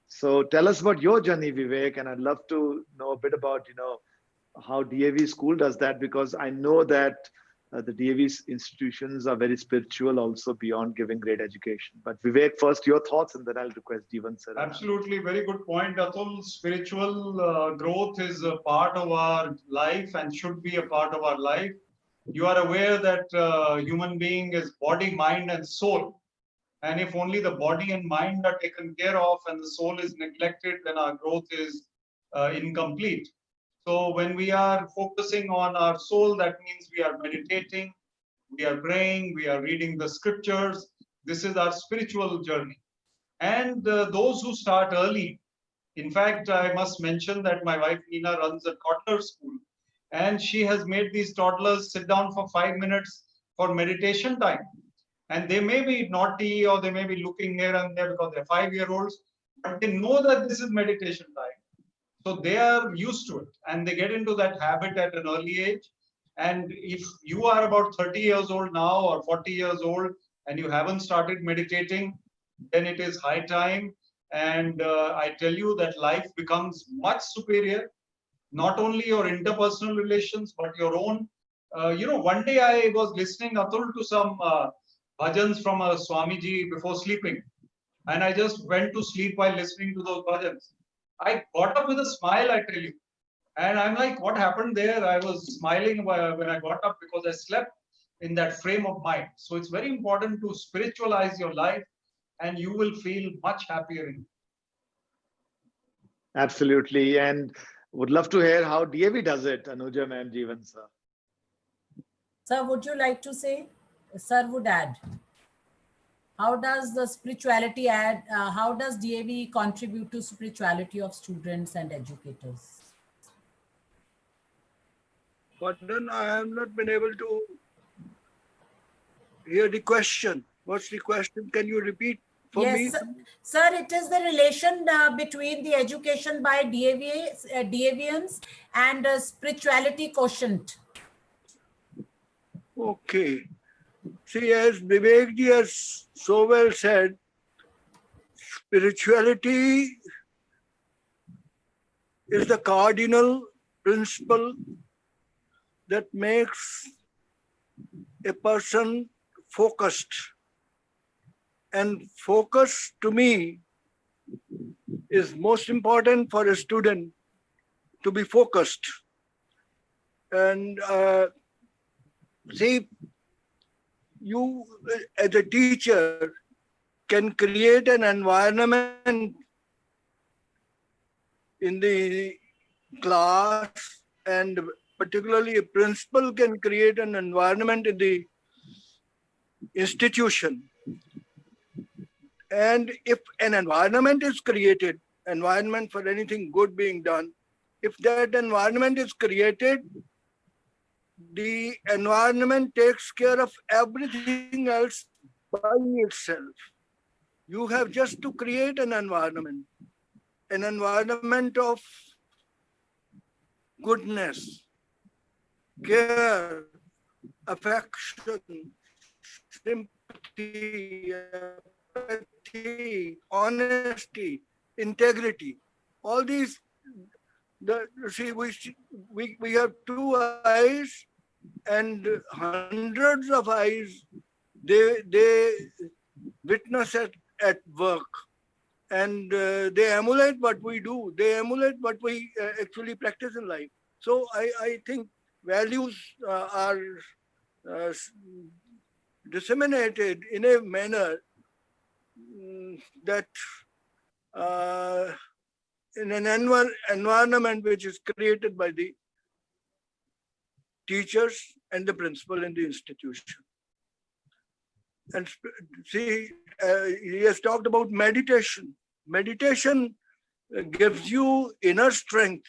So tell us about your journey, Vivek, and I'd love to know a bit about, how DAV school does that, because I know that the DAV institutions are very spiritual also beyond giving great education. But Vivek, first your thoughts, and then I'll request Jeevan sir. Absolutely, very good point, Atul. Spiritual growth is a part of our life and should be a part of our life. You are aware that human being is body, mind, and soul. And if only the body and mind are taken care of and the soul is neglected, then our growth is incomplete. So when we are focusing on our soul, that means we are meditating, we are praying, we are reading the scriptures. This is our spiritual journey. And those who start early, in fact, I must mention that my wife Nina runs a toddler school, and she has made these toddlers sit down for 5 minutes for meditation time. And they may be naughty or they may be looking here and there because they're 5-year-olds, but they know that this is meditation time. So they are used to it and they get into that habit at an early age. And if you are about 30 years old now or 40 years old and you haven't started meditating, then it is high time. And I tell you that life becomes much superior, not only your interpersonal relations, but your own. One day I was listening, Atul, to some bhajans from a Swamiji before sleeping. And I just went to sleep while listening to those bhajans. I got up with a smile, I tell you. And I'm like, what happened there? I was smiling when I got up because I slept in that frame of mind. So it's very important to spiritualize your life. and you will feel much happier in. Absolutely. And would love to hear how DAV does it, Anuja ma'am, Jeevan sir. Sir, would you like to say? Sir would add. How does the spirituality add, how does DAV contribute to spirituality of students and educators? Pardon, I have not been able to hear the question. What's the question? Can you repeat for me? Yes, sir, it is the relation between the education by DAVians and spirituality quotient. Okay. See, as Vivekji has so well said, spirituality is the cardinal principle that makes a person focused. And focus to me is most important for a student to be focused. And see, you as a teacher can create an environment in the class, and particularly a principal can create an environment in the institution. And if an environment is created, environment for anything good being done, if that environment is created, the environment takes care of everything else by itself. You have just to create an environment of goodness, care, affection, sympathy, empathy, honesty, integrity. All these, we have 2 eyes and hundreds of eyes. They witness at work, and they emulate what we do. They emulate what we actually practice in life. So I think values are disseminated in a manner that in an environment which is created by the teachers and the principal in the institution. And see, he has talked about meditation. Meditation gives you inner strength,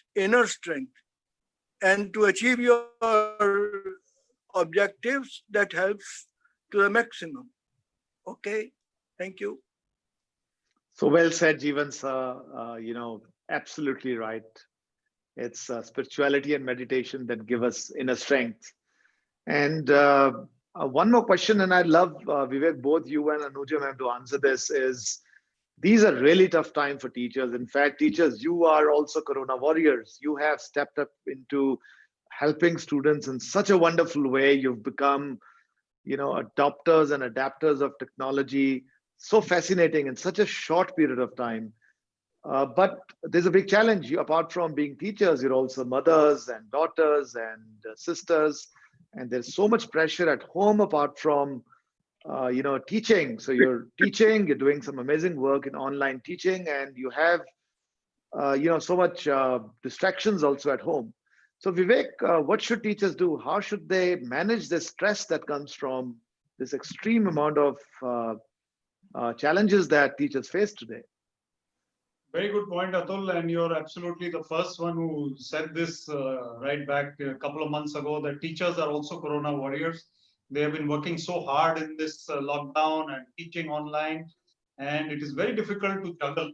and to achieve your objectives, that helps to the maximum. Okay, thank you. So well said, Jeevan sir. Absolutely right. It's spirituality and meditation that give us inner strength. And one more question, and I'd love Vivek, both you and Anuja ma'am to answer this, is these are really tough time for teachers. In fact, teachers, you are also Corona warriors. You have stepped up into helping students in such a wonderful way. You've become, adopters and adapters of technology. So fascinating in such a short period of time. But there's a big challenge. Apart from being teachers, you're also mothers and daughters and sisters. And there's so much pressure at home apart from, teaching. So you're teaching, you're doing some amazing work in online teaching, and you have, so much distractions also at home. So Vivek, what should teachers do? How should they manage the stress that comes from this extreme amount of challenges that teachers face today? Very good point, Atul, and you're absolutely the first one who said this right back a couple of months ago, that teachers are also Corona warriors. They have been working so hard in this lockdown and teaching online, and it is very difficult to juggle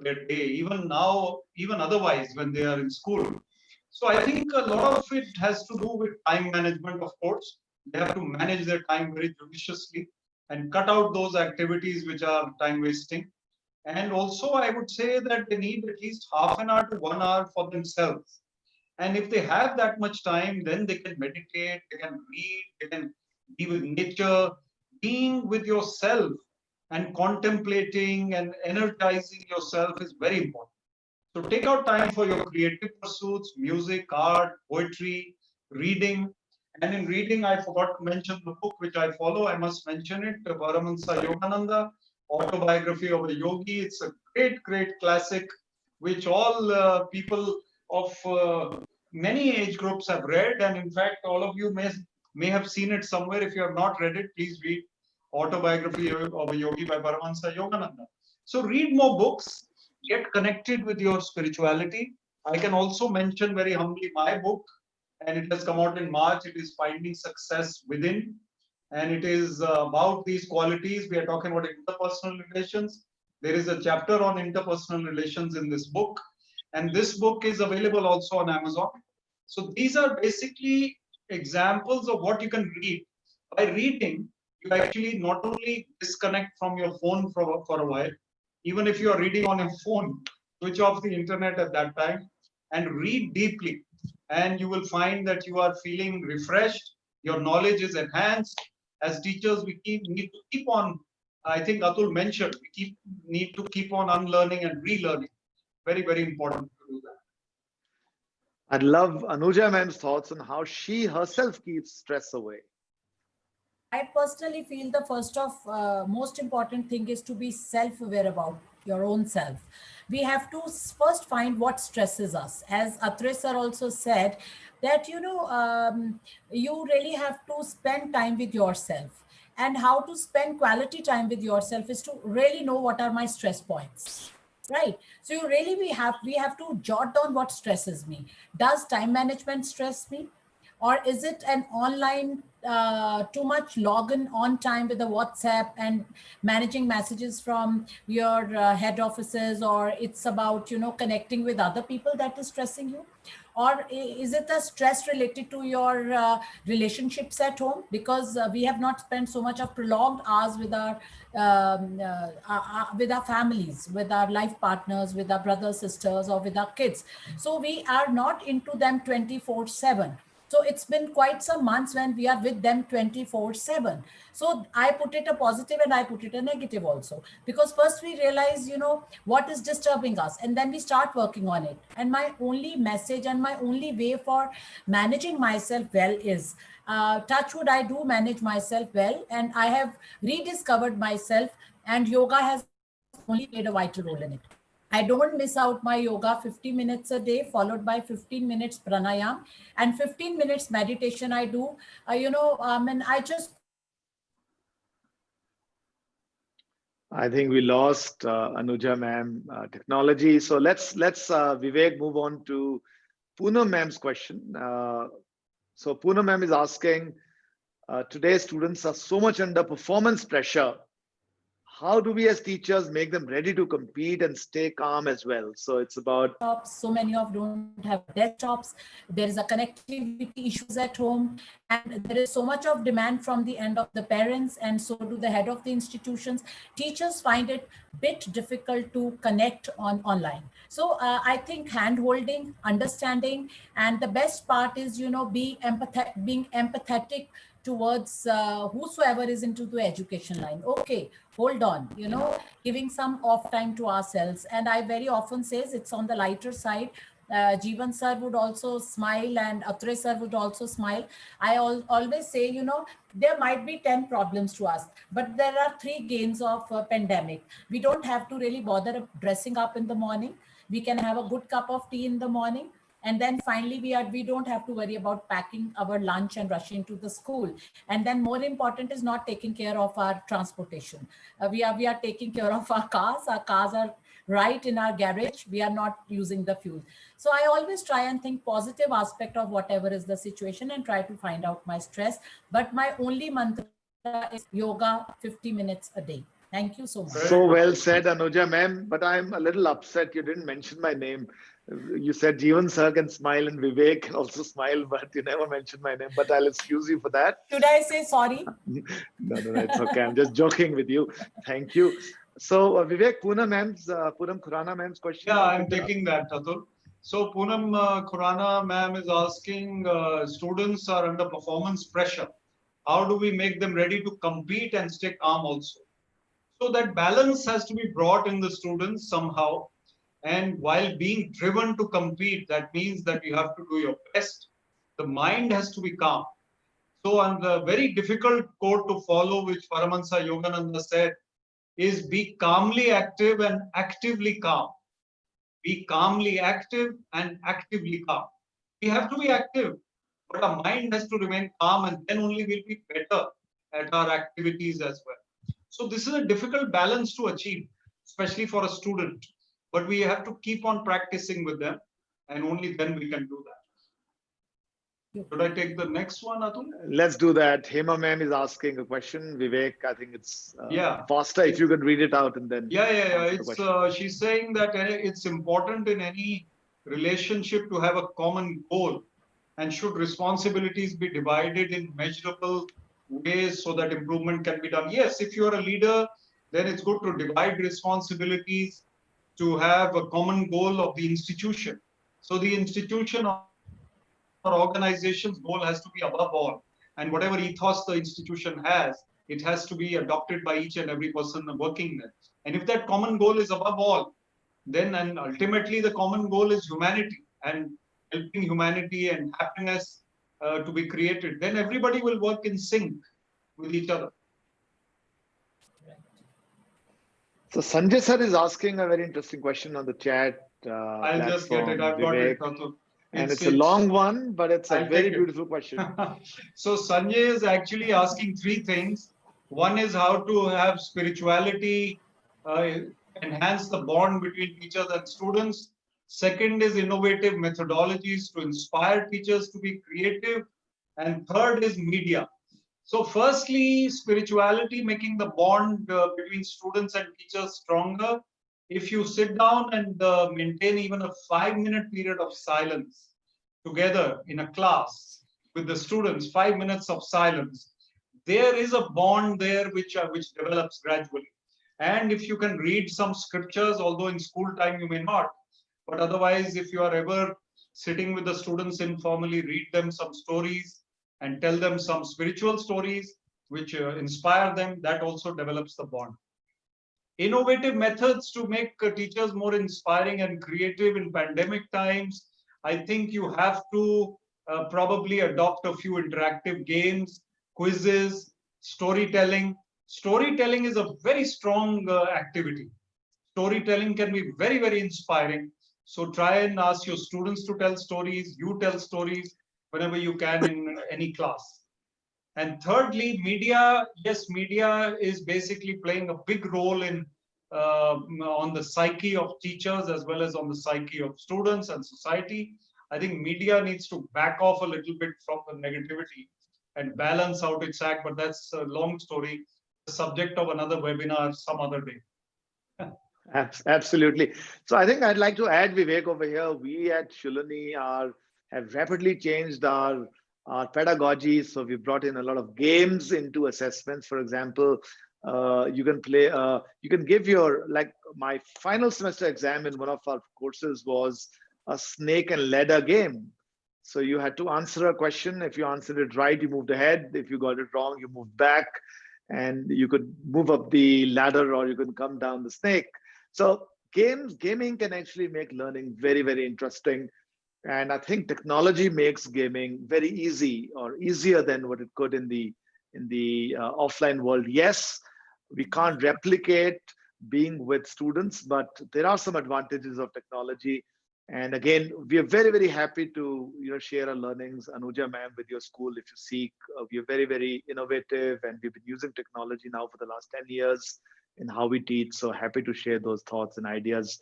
their day, even now, even otherwise when they are in school. So I think a lot of it has to do with time management, of course. They have to manage their time very judiciously and cut out those activities which are time wasting. And also, I would say that they need at least half an hour to 1 hour for themselves. And if they have that much time, then they can meditate, they can read, they can be with nature. Being with yourself and contemplating and energizing yourself is very important. So take out time for your creative pursuits, music, art, poetry, reading. And in reading, I forgot to mention the book which I follow. I must mention it, Paramahansa Yogananda, Autobiography of a Yogi. It's a great, great classic, which all people of many age groups have read. And in fact, all of you may have seen it somewhere. If you have not read it, please read Autobiography of a Yogi by Paramahansa Yogananda. So read more books, get connected with your spirituality. I can also mention very humbly my book, and it has come out in March. It is Finding Success Within, and it is about these qualities. We are talking about interpersonal relations. There is a chapter on interpersonal relations in this book, and this book is available also on Amazon. So these are basically examples of what you can read. By reading, you actually not only disconnect from your phone for a while, even if you are reading on a phone, switch off the internet at that time and read deeply. And you will find that you are feeling refreshed, your knowledge is enhanced. As teachers, we need to keep on, I think Atul mentioned, we need to keep on unlearning and relearning. Very, very important to do that. I'd love Anuja ma'am's thoughts on how she herself keeps stress away. I personally feel the most important thing is to be self-aware about your own self. We have to first find what stresses us. As Atre sir also said, that you really have to spend time with yourself. And how to spend quality time with yourself is to really know what are my stress points. Right. So we have to jot down what stresses me. Does time management stress me? Or is it an online too much login on time with the WhatsApp and managing messages from your head offices, or it's about connecting with other people that is stressing you? Or is it a stress related to your relationships at home, because we have not spent so much of prolonged hours with our families, with our life partners, with our brothers, sisters, or with our kids. So we are not into them 24/7. So it's been quite some months when we are with them 24/7. So I put it a positive and I put it a negative also, because first we realize, what is disturbing us, and then we start working on it. And my only message and my only way for managing myself well is, touch wood, I do manage myself well, and I have rediscovered myself, and yoga has only played a vital role in it. I don't miss out my yoga 50 minutes a day, followed by 15 minutes pranayam and 15 minutes meditation. I do, and I just. I think we lost Anuja ma'am technology. So let's Vivek move on to Poonam ma'am's question. So Poonam ma'am is asking, today's students are so much under performance pressure. How do we as teachers make them ready to compete and stay calm as well? So it's about... So many of don't have desktops. There is a connectivity issues at home, and there is so much of demand from the end of the parents, and so do the head of the institutions. Teachers find it a bit difficult to connect online. So I think hand-holding, understanding, and the best part is, being empathetic towards whosoever is into the education line. Okay, hold on, giving some off time to ourselves. And I very often says it's on the lighter side. Jeevan sir would also smile, and Atre sir would also smile. I always say, there might be 10 problems to us, but there are 3 gains of pandemic. We don't have to really bother dressing up in the morning. We can have a good cup of tea in the morning. And then finally, we don't have to worry about packing our lunch and rushing to the school. And then more important is not taking care of our transportation. We are taking care of our cars. Our cars are right in our garage. We are not using the fuel. So I always try and think positive aspect of whatever is the situation and try to find out my stress. But my only mantra is yoga 50 minutes a day. Thank you so much. So well said, Anuja ma'am, but I'm a little upset you didn't mention my name. You said Jeevan sir can smile and Vivek can also smile, but you never mentioned my name, but I'll excuse you for that. Should I say sorry? No, it's okay. I'm just joking with you. Thank you. So Vivek, Poonam Khurana ma'am's question. Yeah, I'm taking that, Atul. So Poonam Khurana ma'am is asking, students are under performance pressure. How do we make them ready to compete and stay calm also? So that balance has to be brought in the students somehow. And while being driven to compete, that means that you have to do your best. The mind has to be calm. So on the very difficult code to follow, which Paramahansa Yogananda said, is be calmly active and actively calm. Be calmly active and actively calm. We have to be active, but our mind has to remain calm, and then only we'll be better at our activities as well. So this is a difficult balance to achieve, especially for a student. But we have to keep on practicing with them, and only then we can do that. Should I take the next one, Atul? Let's do that. Hema ma'am is asking a question. Vivek, I think it's faster if you could read it out and then. It's she's saying that it's important in any relationship to have a common goal, and should responsibilities be divided in measurable ways so that improvement can be done. Yes, if you are a leader, then it's good to divide responsibilities to have a common goal of the institution. So the institution or organization's goal has to be above all, and whatever ethos the institution has, it has to be adopted by each and every person working there. And if that common goal is above all, then and ultimately the common goal is humanity and helping humanity and happiness to be created, then everybody will work in sync with each other. So Sanjay sir is asking a very interesting question on the chat. I'll just get it. I've got it, Atul. And it's a long one, but it's a very beautiful question. So Sanjay is actually asking three things. One is how to have spirituality enhance the bond between teachers and students. Second is innovative methodologies to inspire teachers to be creative. And third is media. So firstly, spirituality, making the bond between students and teachers stronger. If you sit down and maintain even a 5-minute period of silence together in a class with the students, 5 minutes of silence, there is a bond there which develops gradually. And if you can read some scriptures, although in school time you may not, but otherwise, if you are ever sitting with the students informally, read them some stories and tell them some spiritual stories which inspire them, that also develops the bond. Innovative methods to make teachers more inspiring and creative in pandemic times. I think you have to probably adopt a few interactive games, quizzes, storytelling. Storytelling is a very strong activity. Storytelling can be very, very inspiring. So try and ask your students to tell stories. You tell stories whenever you can in any class. And thirdly, media. Yes, media is basically playing a big role in on the psyche of teachers as well as on the psyche of students and society. I think media needs to back off a little bit from the negativity and balance out its act, but that's a long story, the subject of another webinar some other day. Absolutely. So I think I'd like to add, Vivek, over here. We at Shoolini have rapidly changed our pedagogy. So we brought in a lot of games into assessments. For example, you can play, you can give your, like my final semester exam in one of our courses was a snake and ladder game. So you had to answer a question. If you answered it right, you moved ahead. If you got it wrong, you moved back, and you could move up the ladder or you could come down the snake. So gaming can actually make learning very, very interesting. And I think technology makes gaming very easy, or easier than what it could in the offline world. Yes, we can't replicate being with students, but there are some advantages of technology. And again, we are very, very happy to share our learnings, Anuja ma'am, with your school if you seek. We are very, very innovative, and we've been using technology now for the last 10 years in how we teach. So happy to share those thoughts and ideas.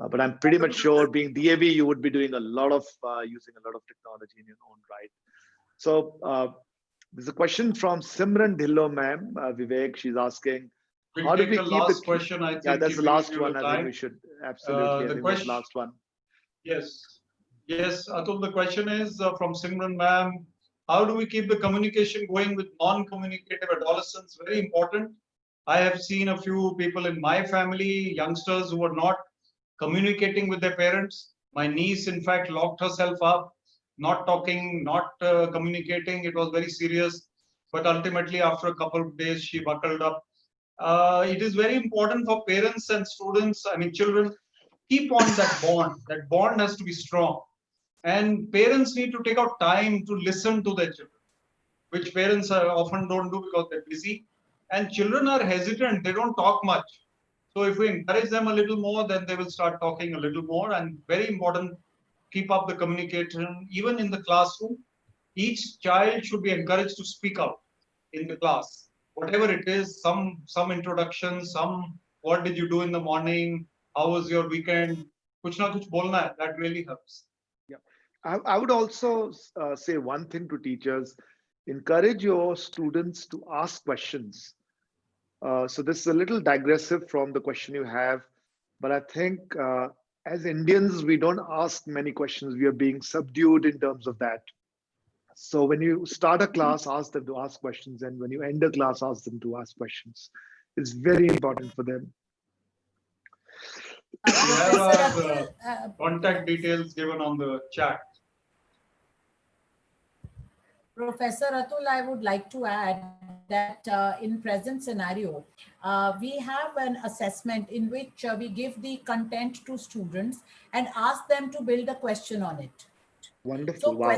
But I'm pretty much sure, being DAV, you would be doing a lot of using a lot of technology in your own right. So there's a question from Simran Dhillo ma'am, Vivek. She's asking, how do we keep the question? I think that's the last one. I think we should absolutely. The question, last one. Yes, Atul. The question is from Simran ma'am. How do we keep the communication going with non-communicative adolescents? Very important. I have seen a few people in my family, youngsters who are not communicating with their parents. My niece, in fact, locked herself up, not talking, not communicating. It was very serious. But ultimately, after a couple of days, she buckled up. It is very important for parents and students, children, keep on that bond. That bond has to be strong. And parents need to take out time to listen to their children, which parents often don't do because they're busy. And children are hesitant, they don't talk much. So if we encourage them a little more, then they will start talking a little more. And very important, keep up the communication, even in the classroom. Each child should be encouraged to speak out in the class. Whatever it is, some introduction, some what did you do in the morning, how was your weekend, kuch na kuch bolna hai, that really helps. Yeah. I would also say one thing to teachers: encourage your students to ask questions. So this is a little digressive from the question you have, but I think as Indians, we don't ask many questions. We are being subdued in terms of that. So when you start a class, ask them to ask questions, and when you end a class, ask them to ask questions. It's very important for them. We have Professor our Atul, contact details given on the chat. Professor Atul, I would like to add that in present scenario, we have an assessment in which we give the content to students and ask them to build a question on it. Wonderful. So Wow.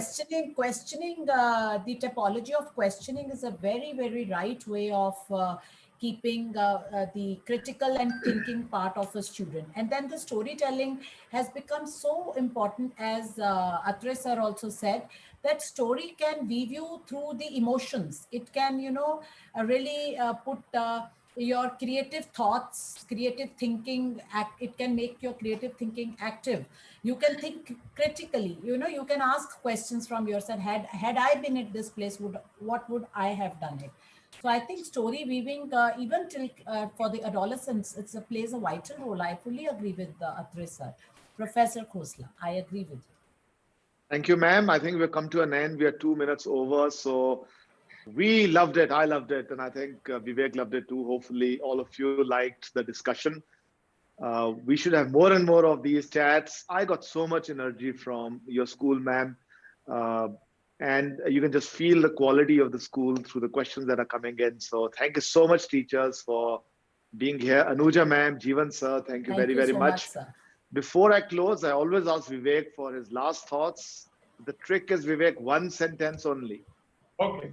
questioning, the typology of questioning is a very, very right way of keeping the critical and thinking part of a student. And then the storytelling has become so important, as Atre sir also said, that story can weave you through the emotions. It can, really put your creative thoughts, creative thinking, it can make your creative thinking active. You can think critically, you can ask questions from yourself. Had I been at this place, what would I have done it? So I think story weaving, even till for the adolescents, plays a vital role. I fully agree with Atre sir. Professor Khosla, I agree with you. Thank you, ma'am. I think we've come to an end. We are 2 minutes over. So we loved it. I loved it. And I think Vivek loved it too. Hopefully, all of you liked the discussion. We should have more and more of these chats. I got so much energy from your school, ma'am. And you can just feel the quality of the school through the questions that are coming in. So thank you so much, teachers, for being here. Anuja, ma'am, Jeevan, sir, thank you very, very So much, much. sir. Before I close, I always ask Vivek for his last thoughts. The trick is, Vivek, one sentence only. Okay.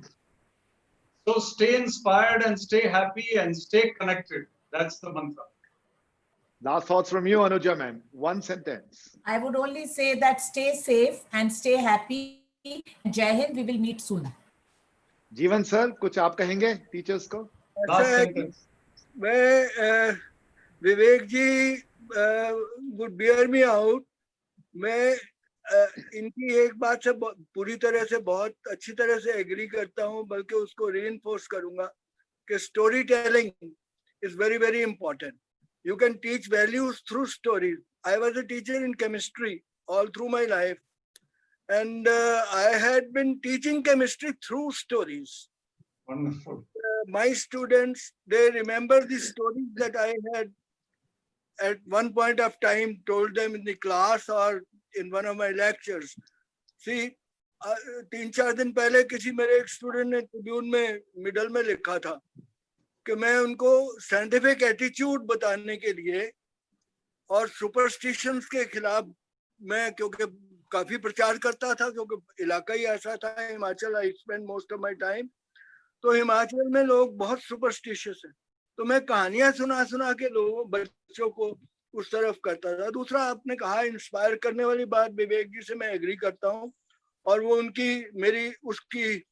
So stay inspired and stay happy and stay connected. That's the mantra. Last thoughts from you, Anuja, ma'am. One sentence. I would only say that stay safe and stay happy. And Jai Hind, we will meet soon. जीवन sir, कुछ आप कहेंगे teachers को? Last sentence. मैं विवेक जी would bear me out. मैं इनकी एक बात से पूरी तरह से बहुत अच्छी तरह से एग्री करता हूँ, बल्कि उसको रीइंफोर्स करूंगा कि story telling is very, very important. You can teach values through stories. I was a teacher in chemistry all through my life, and I had been teaching chemistry through stories. Wonderful. My students, they remember the stories that I had at one point of time told them in the class or in one of my lectures. See, 3-4 दिन पहले किसी मेरे एक student ने Tribune में middle में लिखा था कि मैं उनको साइंटिफिक एटीट्यूड बताने के लिए और सुपरस्टिशंस के खिलाफ मैं, क्योंकि काफी प्रचार करता था, क्योंकि इलाका ही ऐसा था Himachal, I spend most of my time, तो हिमाचल में लोग बहुत सुपरस्टिशियस हैं, तो मैं कहानियां सुना के लोगों बच्चों को उस तरफ करता था. दूसरा, आपने कहा इंस्पायर करने वाली बात, विवेक जी से मैं एग्री करता हूँ, और वो उनकी मेरी उसकी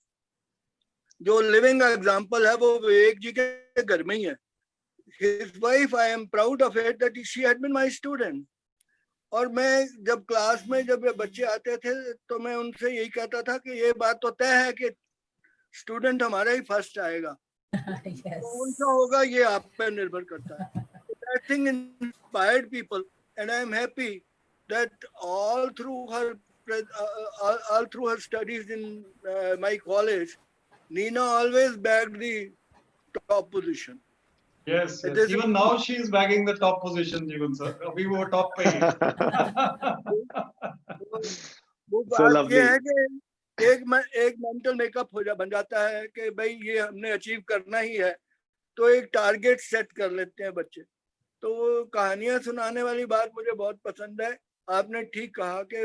जो लिविंग एग्जांपल है वो विवेक जी के घर में ही है. His wife, I am proud of it that she had been my student. और मैं जब क्लास में जब बच्चे आते थे तो मैं उनसे यही कहता था कि ये बात तो तय है कि स्टूडेंट हमारा ही फर्स्ट आएगा. Yes. कौन सा होगा ये आप पे निर्भर करता है. That thing inspired people, and I am happy that all through her studies in my college, Nina always bagged the top position. Yes, yes. Even now she is bagging the top position, Jeevan sir. We were top paying. वो बात ये है कि एक mental makeup बन जाता है कि भाई ये हमने अचीव करना ही है, तो एक टारगेट सेट कर लेते हैं बच्चे. तो वो कहानियां सुनाने वाली बात मुझे बहुत पसंद है. आपने ठीक कहा कि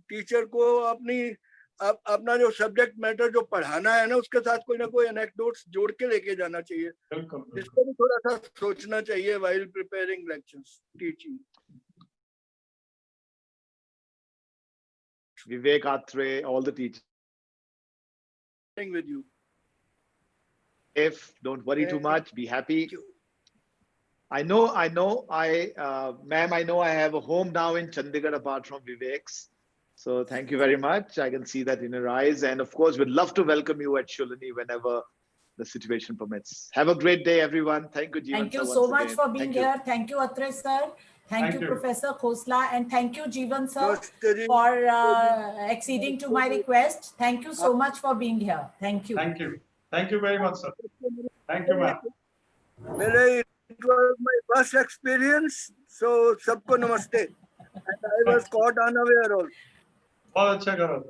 टीचर को अपनी आप अपना जो सब्जेक्ट मैटर जो पढ़ाना है ना उसके साथ कोई ना कोई एनेक्डोट्स जोड़ के लेके जाना चाहिए, बिल्कुल इसको भी थोड़ा सा सोचना चाहिए while preparing lectures, teaching. Vivek Atre, all the teachers. With you. If don't worry too much, be happy. Thank you. Ma'am, I know I have a home now in Chandigarh apart from Vivek's. So thank you very much. I can see that in your eyes. And of course, we'd love to welcome you at Shoolini whenever the situation permits. Have a great day, everyone. Thank you, Jeevan. Thank you sir, so once much again. for being Thank you. here. Thank you, Atre sir. Thank you, Professor Khosla. And thank you, Jeevan sir, Namaste. for acceding to my request. Thank you so much for being here. Thank you. Thank you. Thank you very much, sir. Thank you, ma'am. It was my first experience, so सबको नमस्ते. And I was caught unaware also. बहुत अच्छा करा।